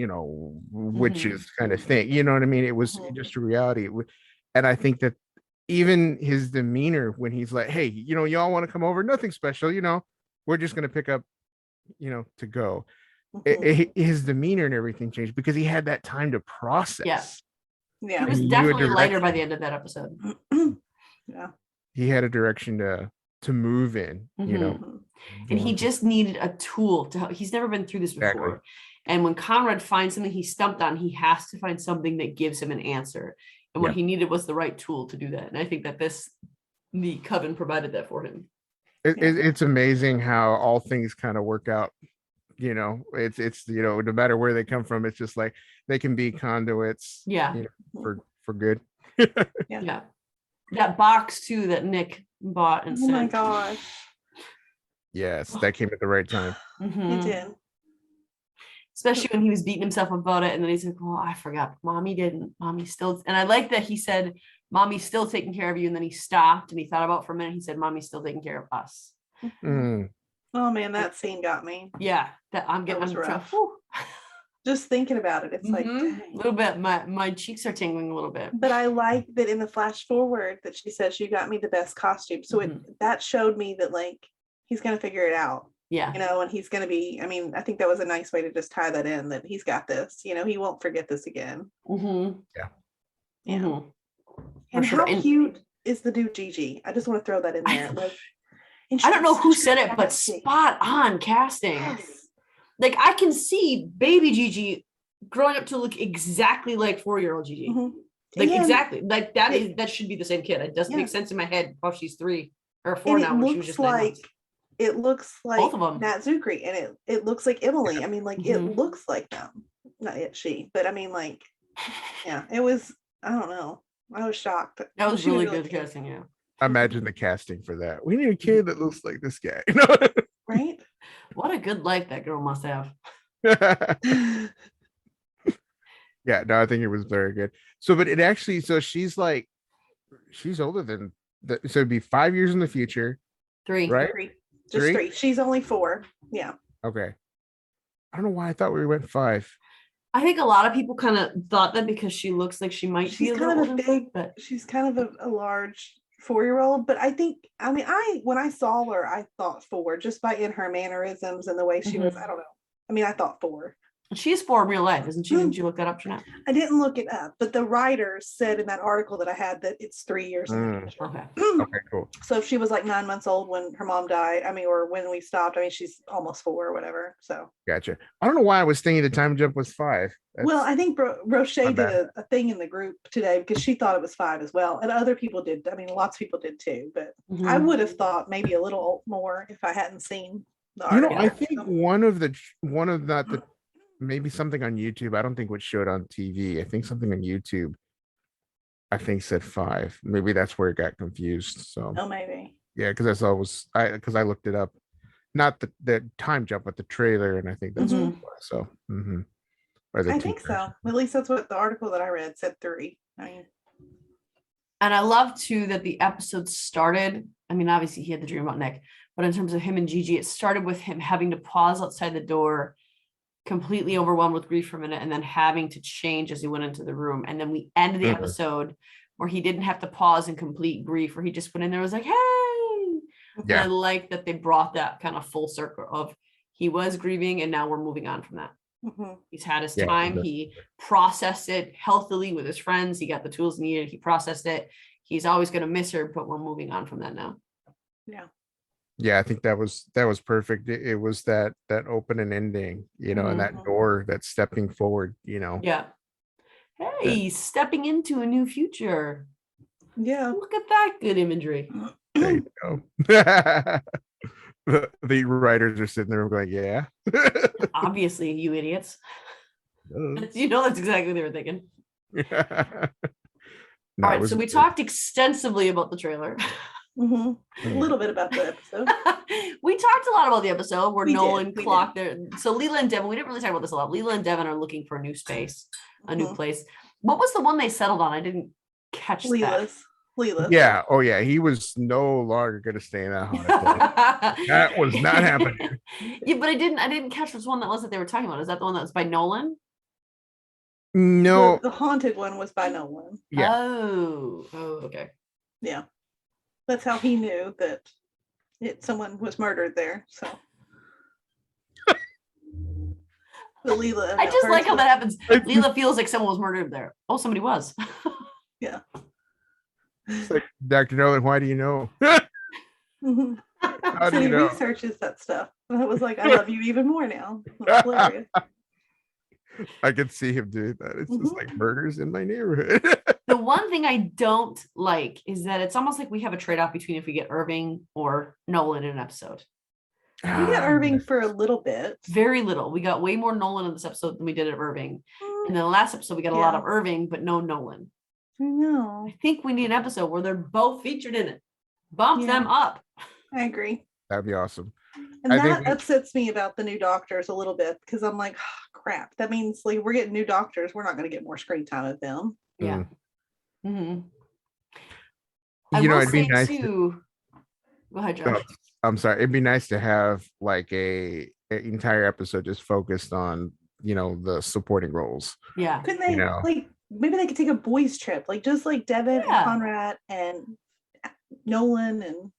witches kind of thing. You know what I mean? It was just a reality. And I think that even his demeanor when he's like, hey, y'all want to come over? Nothing special. We're just going to pick up, to go. His demeanor and everything changed because he had that time to process. Yeah. He was definitely lighter by the end of that episode. Yeah. He had a direction to move in, and he just needed a tool to help. He's never been through this before. Exactly. And when Conrad finds something he's stumped on, he has to find something that gives him an answer. And what he needed was the right tool to do that. And I think that the coven provided that for him. It's amazing how all things kind of work out. It's no matter where they come from, it's just like they can be conduits. Yeah. For good. Yeah. That box too that Nick bought and Oh my sent. gosh. Yes, that came at the right time. He did. Especially when he was beating himself about it, and then he's like, "Oh, I forgot. Mommy didn't. Mommy still." And I like that he said, "Mommy's still taking care of you," and then he stopped and he thought about it for a minute. He said, "Mommy's still taking care of us." Mm. Oh man, that scene got me. Yeah, that I'm That getting was I'm trying- rough. whew. Just thinking about it, it's like, a dang. little bit. My cheeks are tingling a little bit. But I like that in the flash forward that she says, "You got me the best costume." So that showed me that like he's gonna figure it out. Yeah. And he's going to be, I mean, I think that was a nice way to just tie that in, that he's got this, he won't forget this again. Yeah. And sure. how cute is the dude Gigi? I just want to throw that in there. I don't know who said it, but spot on casting. Yes. Like I can see baby Gigi growing up to look exactly like 4-year-old Gigi. Like exactly. Like that should be the same kid. It doesn't make sense in my head. Oh, she's 3 or 4 now. When she was just 9 months. It looks like both of them. Nat Zukri, and it looks like Emily. I mean, like it looks like them. Not yet she, but I mean, like, yeah, it was. I don't know. I was shocked. That was really good casting. Yeah. Imagine the casting for that. We need a kid that looks like this guy. Right? What a good life that girl must have. Yeah, no, I think it was very good. So, but it actually, so she's older than that. So it'd be 5 years in the future. 3. Right? 3. Just 3. She's only 4. Yeah. Okay. I don't know why I thought we went 5. I think a lot of people kind of thought that because she looks like she might be She's kind of a big, but she's kind of a large 4-year-old. But I think, I mean, when I saw her, I thought 4 just by in her mannerisms and the way she was. I don't know. I mean, I thought 4. She is 4 in real life, isn't she? Didn't you look that up, Jeanette? I didn't look it up, but the writers said in that article that I had that it's 3 years in the future. Okay. Okay, cool. So if she was like 9 months old when her mom died, I mean, or when we stopped, I mean, she's almost 4 or whatever. So Gotcha. I don't know why I was thinking the time jump was 5. well, I think Roche my did bad. a thing in the group today because she thought it was 5 as well. And other people did. I mean, lots of people did too, but I would have thought maybe a little more if I hadn't seen the article. I think one of not the maybe something on YouTube. I don't think what showed on TV. I think something on YouTube. I think said 5. Maybe that's where it got confused. So maybe. yeah, because that's always because I looked it up, not the time jump, but the trailer, and I think that's what it was. So. I think so. At least that's what the article that I read said 3. I mean, and I love too that the episode started. I mean, obviously he had the dream about Nick, but in terms of him and Gigi, it started with him having to pause outside the door, completely overwhelmed with grief for a minute, and then having to change as he went into the room. And then we ended the episode where he didn't have to pause in complete grief, where he just went in there and was like, hey. And I like that they brought that kind of full circle of he was grieving and now we're moving on from that. He's had his time. He processed it healthily with his friends. He got the tools needed. He processed it. He's always going to miss her, but we're moving on from that now. Yeah, I think that was perfect. It was that open and ending, and that door that's stepping forward, Yeah. Hey, stepping into a new future. Yeah. Look at that good imagery. There you go. The writers are sitting there going, yeah. Obviously, you idiots. You know that's exactly what they were thinking. No, all right, so we talked extensively about the trailer. A little bit about the episode. We talked a lot about the episode where Nolan clocked there. So Leela and Devin, we didn't really talk about this a lot. Leela and Devin are looking for a new space, a new place. What was the one they settled on? I didn't catch that. Leela. Yeah. Oh, yeah. He was no longer going to stay in that hotel. That was not happening. Yeah, but I didn't catch which one that was that they were talking about. Is that the one that was by Nolan? No. The haunted one was by Nolan. Yeah. Oh, okay. Yeah. That's how he knew that someone was murdered there. So Leela. I just like how that happens. Leela feels like someone was murdered there. Oh, somebody was. Yeah. It's like, Dr. Nolan, why do you know? How do he you know? researches that stuff. And it was like, I love you even more now. That's hilarious. I could see him doing that. It's just like murders in my neighborhood. The one thing I don't like is that it's almost like we have a trade-off between if we get Irving or Nolan in an episode. We got Irving for a little bit. Very little. We got way more Nolan in this episode than we did of Irving. And then the last episode, we got a lot of Irving, but no Nolan. I know. I think we need an episode where they're both featured in it. Bump them up. I agree. That'd be awesome. And I that think upsets me about the new doctors a little bit because I'm like, oh, crap. That means like we're getting new doctors. We're not going to get more screen time with them. Yeah. Mm-hmm. it'd be nice. Too. Go ahead, Josh. I'm sorry. It'd be nice to have like an entire episode just focused on the supporting roles. Yeah. Couldn't they like maybe they could take a boys trip, like just like Devin and Conrad and Nolan and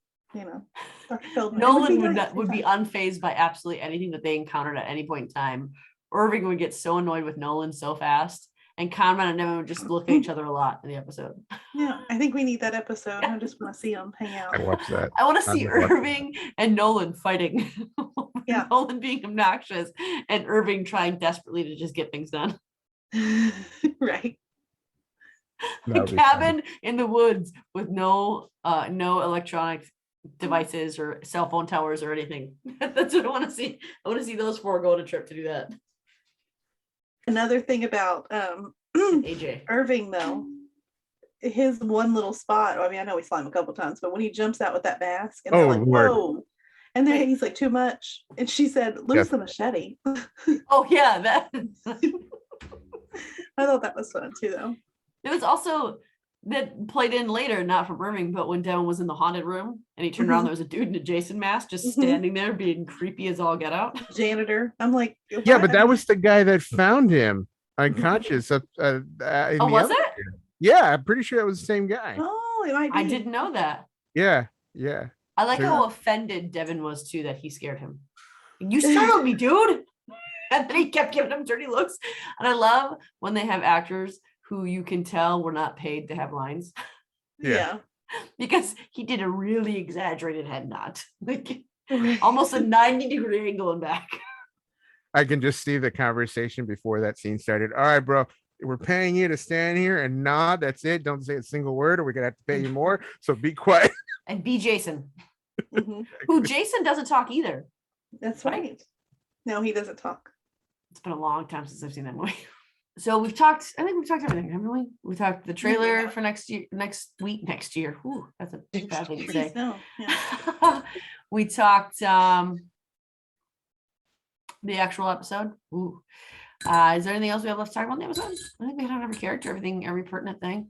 Dr. Feldman. Nolan would be unfazed by absolutely anything that they encountered at any point in time. Irving would get so annoyed with Nolan so fast, and Conrad and Devin would just look at each other a lot in the episode. Yeah, I think we need that episode. I just want to see them hang out. I watch that. I want to see Irving and Nolan fighting. Yeah, Nolan being obnoxious and Irving trying desperately to just get things done. Right. A cabin in the woods with no electronic devices or cell phone towers or anything. That's what I want to see. I want to see those four go on a trip to do that. Another thing about AJ Irving, though, his one little spot. I mean, I know we saw him a couple times, but when he jumps out with that mask, and they're like, "Whoa!" And then he's like, "Too much." And she said, "Lose the machete." Oh yeah, that. I thought that was fun too, though. It was also that played in later, not from Irving, but when Devin was in the haunted room and he turned around, there was a dude in a Jason mask just standing there being creepy as all get out. Janitor. I'm like, yeah, but that was the guy that found him unconscious. Was it? Yeah, I'm pretty sure that was the same guy. Oh, it might be. I didn't know that. Yeah. I like how offended Devin was too that he scared him. You startled me, dude. And then he kept giving him dirty looks. And I love when they have actors who you can tell were not paid to have lines. Yeah. Because he did a really exaggerated head nod. Like almost a 90-degree angle and back. I can just see the conversation before that scene started. All right, bro. We're paying you to stand here and nod. That's it. Don't say a single word or we're going to have to pay you more. So be quiet. And be Jason. Who Jason doesn't talk either. That's right. No, he doesn't talk. It's been a long time since I've seen that movie. So I think we've talked everything, haven't we? We talked the trailer for next year. Ooh, that's a bad thing to say. No. Yeah. We talked the actual episode. Ooh. Is there anything else we have left to talk about in the episode? I think we hit on every character, every pertinent thing.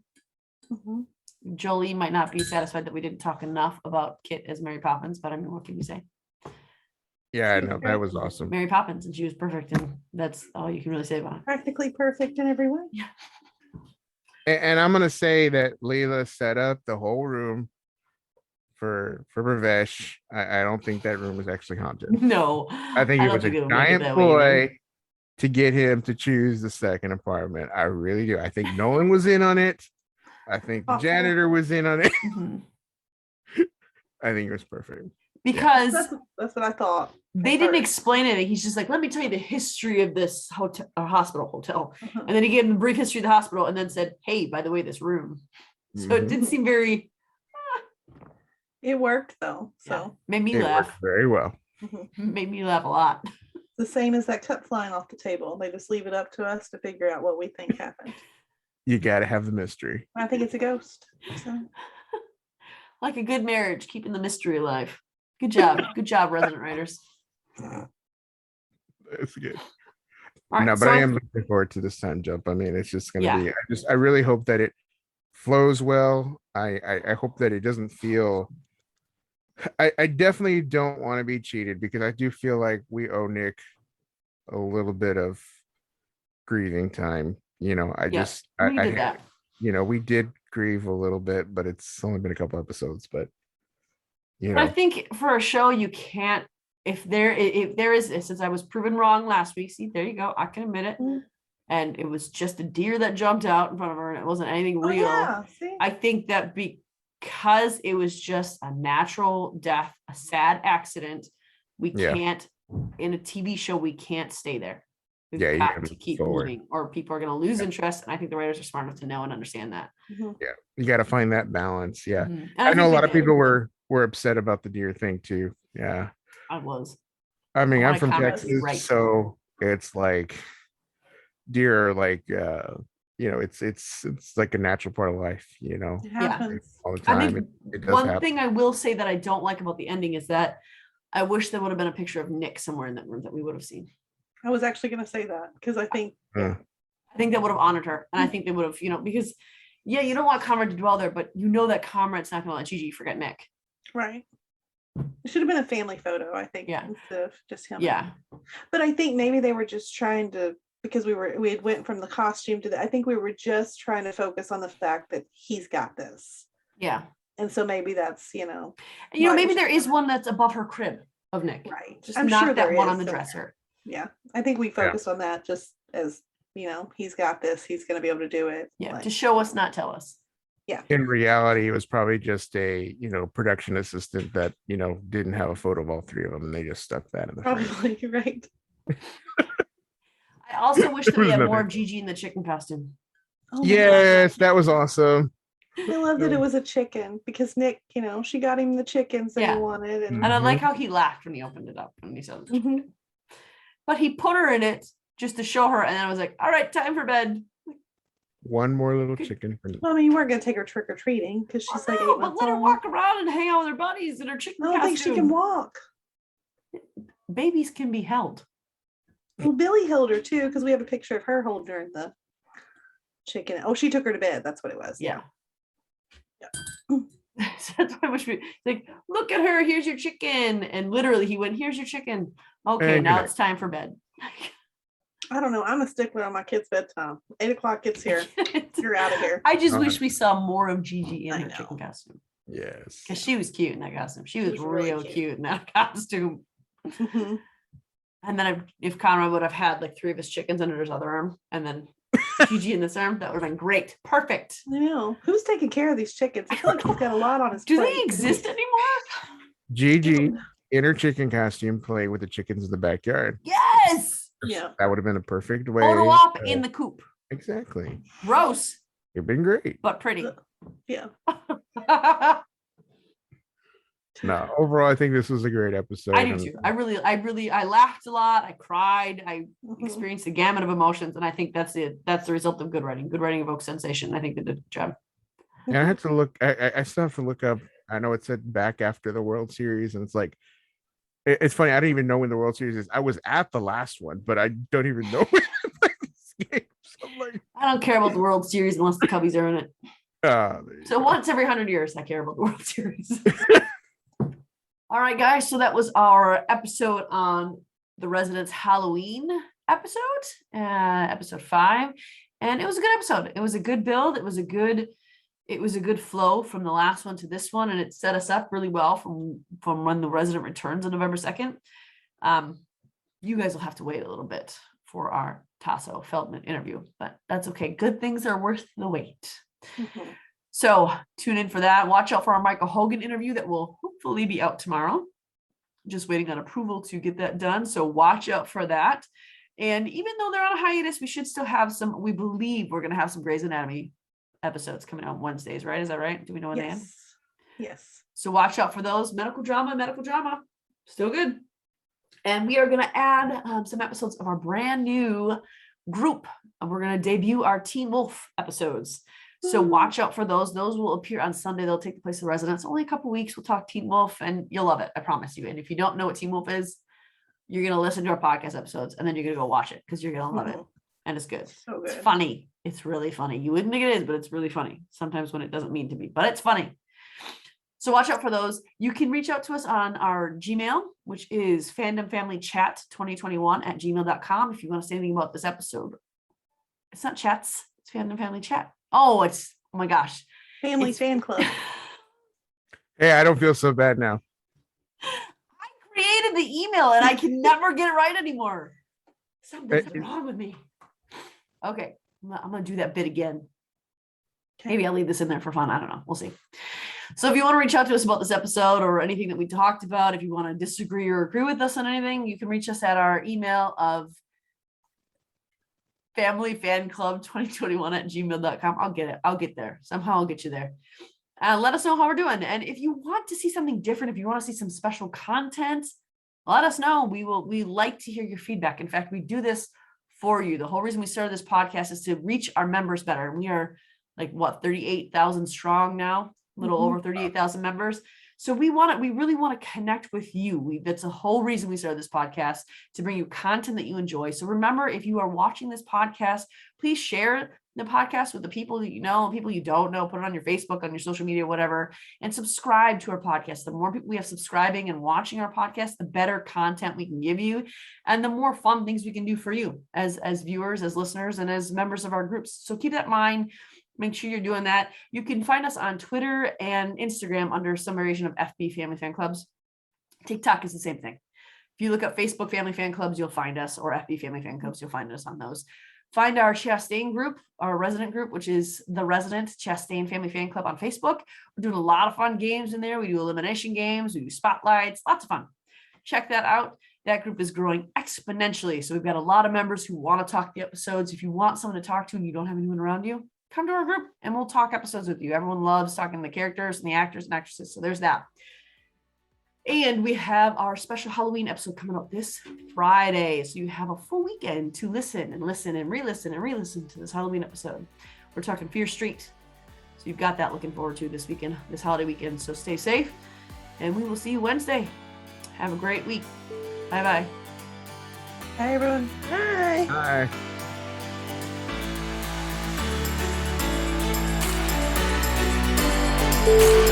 Jolie might not be satisfied that we didn't talk enough about Kit as Mary Poppins, but I mean, what can you say? Yeah, no, that was awesome. Mary Poppins, and she was perfect, and that's all you can really say about it. Practically perfect in every way. Yeah. And I'm gonna say that Leela set up the whole room for Ravesh. I don't think that room was actually haunted. No, I think it was a giant ploy to get him to choose the second apartment. I really do. I think Nolan was in on it. I think the janitor was in on it. I think it was perfect. Because that's what I thought. They didn't explain anything. He's just like, let me tell you the history of this hospital. And then he gave him a brief history of the hospital and then said, hey, by the way, this room. So it didn't seem very... It worked though. So made me laugh. Very well. Made me laugh a lot. The same as that cup flying off the table. They just leave it up to us to figure out what we think happened. You got to have the mystery. I think it's a ghost. So. Like a good marriage, keeping the mystery alive. Good job. Good job, resident writers. That's good. Right, no, but I am looking forward to this time jump. I mean, it's just going to be, I really hope that it flows well. I hope that it doesn't feel, I definitely don't want to be cheated because I do feel like we owe Nick a little bit of grieving time. You know, I did that. You know, we did grieve a little bit, but it's only been a couple episodes, but you know. I think for a show, you can't, if there is, since I was proven wrong last week, see, there you go. I can admit it. And it was just a deer that jumped out in front of her and it wasn't anything real. I think that because it was just a natural death, a sad accident, we can't, in a TV show, we can't stay there. We've got to keep moving or people are going to lose interest. And I think the writers are smart enough to know and understand that. Yeah. You got to find that balance. Yeah. I know a lot of people were upset about the deer thing too. Yeah. I was. I mean, I'm from Texas, so it's like deer are like it's like a natural part of life, It Yeah. happens. all the I time. think It does one happen. thing I will say that I don't like about the ending is that I wish there would have been a picture of Nick somewhere in that room that we would have seen. I was actually going to say that because I think, Mm. I think that would have honored her. And I think they would have, because yeah, you don't want Conrad to dwell there, but that Conrad's not gonna let Gigi forget Nick. right. It should have been a family photo, I think, Yeah. instead of just him. Yeah. But I think maybe they were just trying to, because we had went from the costume to I think we were just trying to focus on the fact that he's got this. Yeah. And so maybe that's, And, why maybe we there should is have- one that's above her crib of Nick. right. Just I'm knock sure that there one is on the somewhere. dresser. Yeah. I think we focused on that just as, he's got this, he's going to be able to do it. Yeah. Like, To show us, not tell us. In reality, it was probably just a production assistant that didn't have a photo of all three of them, and they just stuck that in the frame. probably, right. I also wish that we There's had more nothing. of Gigi in the chicken costume. Oh my Yes, that was awesome. God. I love that it was a chicken because Nick, she got him the chickens that Yeah. he wanted. And And I like how he laughed when he opened it up and he said, Mhm. but he put her in it just to show her. And then I was like, all right, time for bed. One more little chicken. Well, I mean, you weren't going to take her trick or treating because she's like 8 No, but months let her old. walk around and hang out with her buddies in her chicken I don't think she costume. can walk. Babies can be held. Well, Billy held her too because we have a picture of her holding her in the chicken. Oh, she took her to bed. That's what it was. Yeah. Yeah. So that's why I wish we like, look at her, here's your chicken. And literally he went, here's your chicken. Okay, And now good it's time for bed. I don't know. I'm a stickler on my kids' bedtime. 8 o'clock gets here. You're out of here. I just wish we saw more of Gigi in I her know. chicken costume. Yes. Because she was cute in that costume. She was was really real cute. cute in that costume. Mhm. And then if Conrad would have had like 3 of his chickens under his other arm and then Gigi in this arm, that would have been great. Perfect. I know. Who's taking care of these chickens? I feel like he's got a lot on his Do plate. they exist anymore? Gigi in her chicken costume playing with the chickens in the backyard. Yes. Yeah. That would have been a perfect way. Photo op in the coop. Exactly. Gross, It'd been great. but pretty. Yeah. No, overall, I think this was a great episode. I do too. I laughed a lot. I cried. I Mhm. experienced the gamut of emotions. And I think that's it. That's the result of good writing. Good writing evokes sensation. I think they did a good job. And I had to look. I still have to look up. I know it said back after the World Series, and it's like, it's funny. I don't even know when the World Series is. I was at the last one, but I don't even know when this game. So I'm like, I don't care about the World Series unless the Cubbies are in it. there you So go. once every 100 years, I care about the World Series. All right, guys. So that was our episode on the Residents Halloween episode, episode 5, and it was a good episode. It was a good build. It was a good flow from the last one to this one, and it set us up really well from when the Resident returns on November 2nd. You guys will have to wait a little bit for our Tasso Feldman interview, but that's okay. Good things are worth the wait. Mhm. So tune in for that. Watch out for our Michael Hogan interview that will hopefully be out tomorrow. Just waiting on approval to get that done. So watch out for that. And even though they're on a hiatus, we should still have some, we believe we're going to have some Grey's Anatomy episodes coming out Wednesdays, right? Is that right? Do we know when they end? Yes. Yes. So watch out for those. Medical drama, still good. And we are going to add some episodes of our brand new group. And we're going to debut our Teen Wolf episodes. So Woo. watch out for those. Those will appear on Sunday. They'll take the place of Residents. Only a couple weeks. We'll talk Teen Wolf and you'll love it. I promise you. And if you don't know what Teen Wolf is, you're going to listen to our podcast episodes and then you're going to go watch it because you're going to love it. Mhm. And it's good. So good. It's funny. It's really funny. You wouldn't think it is, but it's really funny. Sometimes when it doesn't mean to be, but it's funny. So watch out for those. You can reach out to us on our Gmail, which is fandomfamilychat2021@gmail.com. If you want to say anything about this episode. It's not chats. It's Fandom Family Chat. Oh my gosh. Family It's- fan club. Hey, I don't feel so bad now. I created the email and I can never get it right anymore. Something's wrong with me. Okay. I'm going to do that bit again. Maybe I'll leave this in there for fun. I don't know. We'll see. So if you want to reach out to us about this episode or anything that we talked about, if you want to disagree or agree with us on anything, you can reach us at our email of familyfanclub2021@gmail.com. I'll get it. I'll get there. Somehow I'll get you there. Let us know how we're doing. And if you want to see something different, if you want to see some special content, let us know. We like to hear your feedback. In fact, we do this for you. The whole reason we started this podcast is to reach our members better. And we are like 38,000 strong now, a little over 38,000 members. So we really want to connect with you. That's the whole reason we started this podcast, to bring you content that you enjoy. So remember, if you are watching this podcast, please share the podcast with the people that you know, people you don't know. Put it on your Facebook, on your social media, whatever, and subscribe to our podcast. The more people we have subscribing and watching our podcast, the better content we can give you, and the more fun things we can do for you as viewers, as listeners, and as members of our groups. So keep that in mind. Make sure you're doing that. You can find us on Twitter and Instagram under some variation of FB Family Fan Clubs. TikTok is the same thing. If you look up Facebook Family Fan Clubs, you'll find us, or FB Family Fan Clubs, you'll find us on those. Find our Chastain group, our resident group, which is the Resident Chastain Family Fan Club on Facebook. We're doing a lot of fun games in there. We do elimination games, we do spotlights, lots of fun. Check that out. That group is growing exponentially. So we've got a lot of members who want to talk the episodes. If you want someone to talk to and you don't have anyone around you, come to our group and we'll talk episodes with you. Everyone loves talking to the characters and the actors and actresses. So there's that. And we have our special Halloween episode coming up this Friday. So you have a full weekend to listen and re-listen to this Halloween episode. We're talking Fear Street. So you've got that looking forward to this weekend, this holiday weekend. So stay safe and we will see you Wednesday. Have a great week. Bye-bye. Bye, everyone. Bye. Bye. Thank you.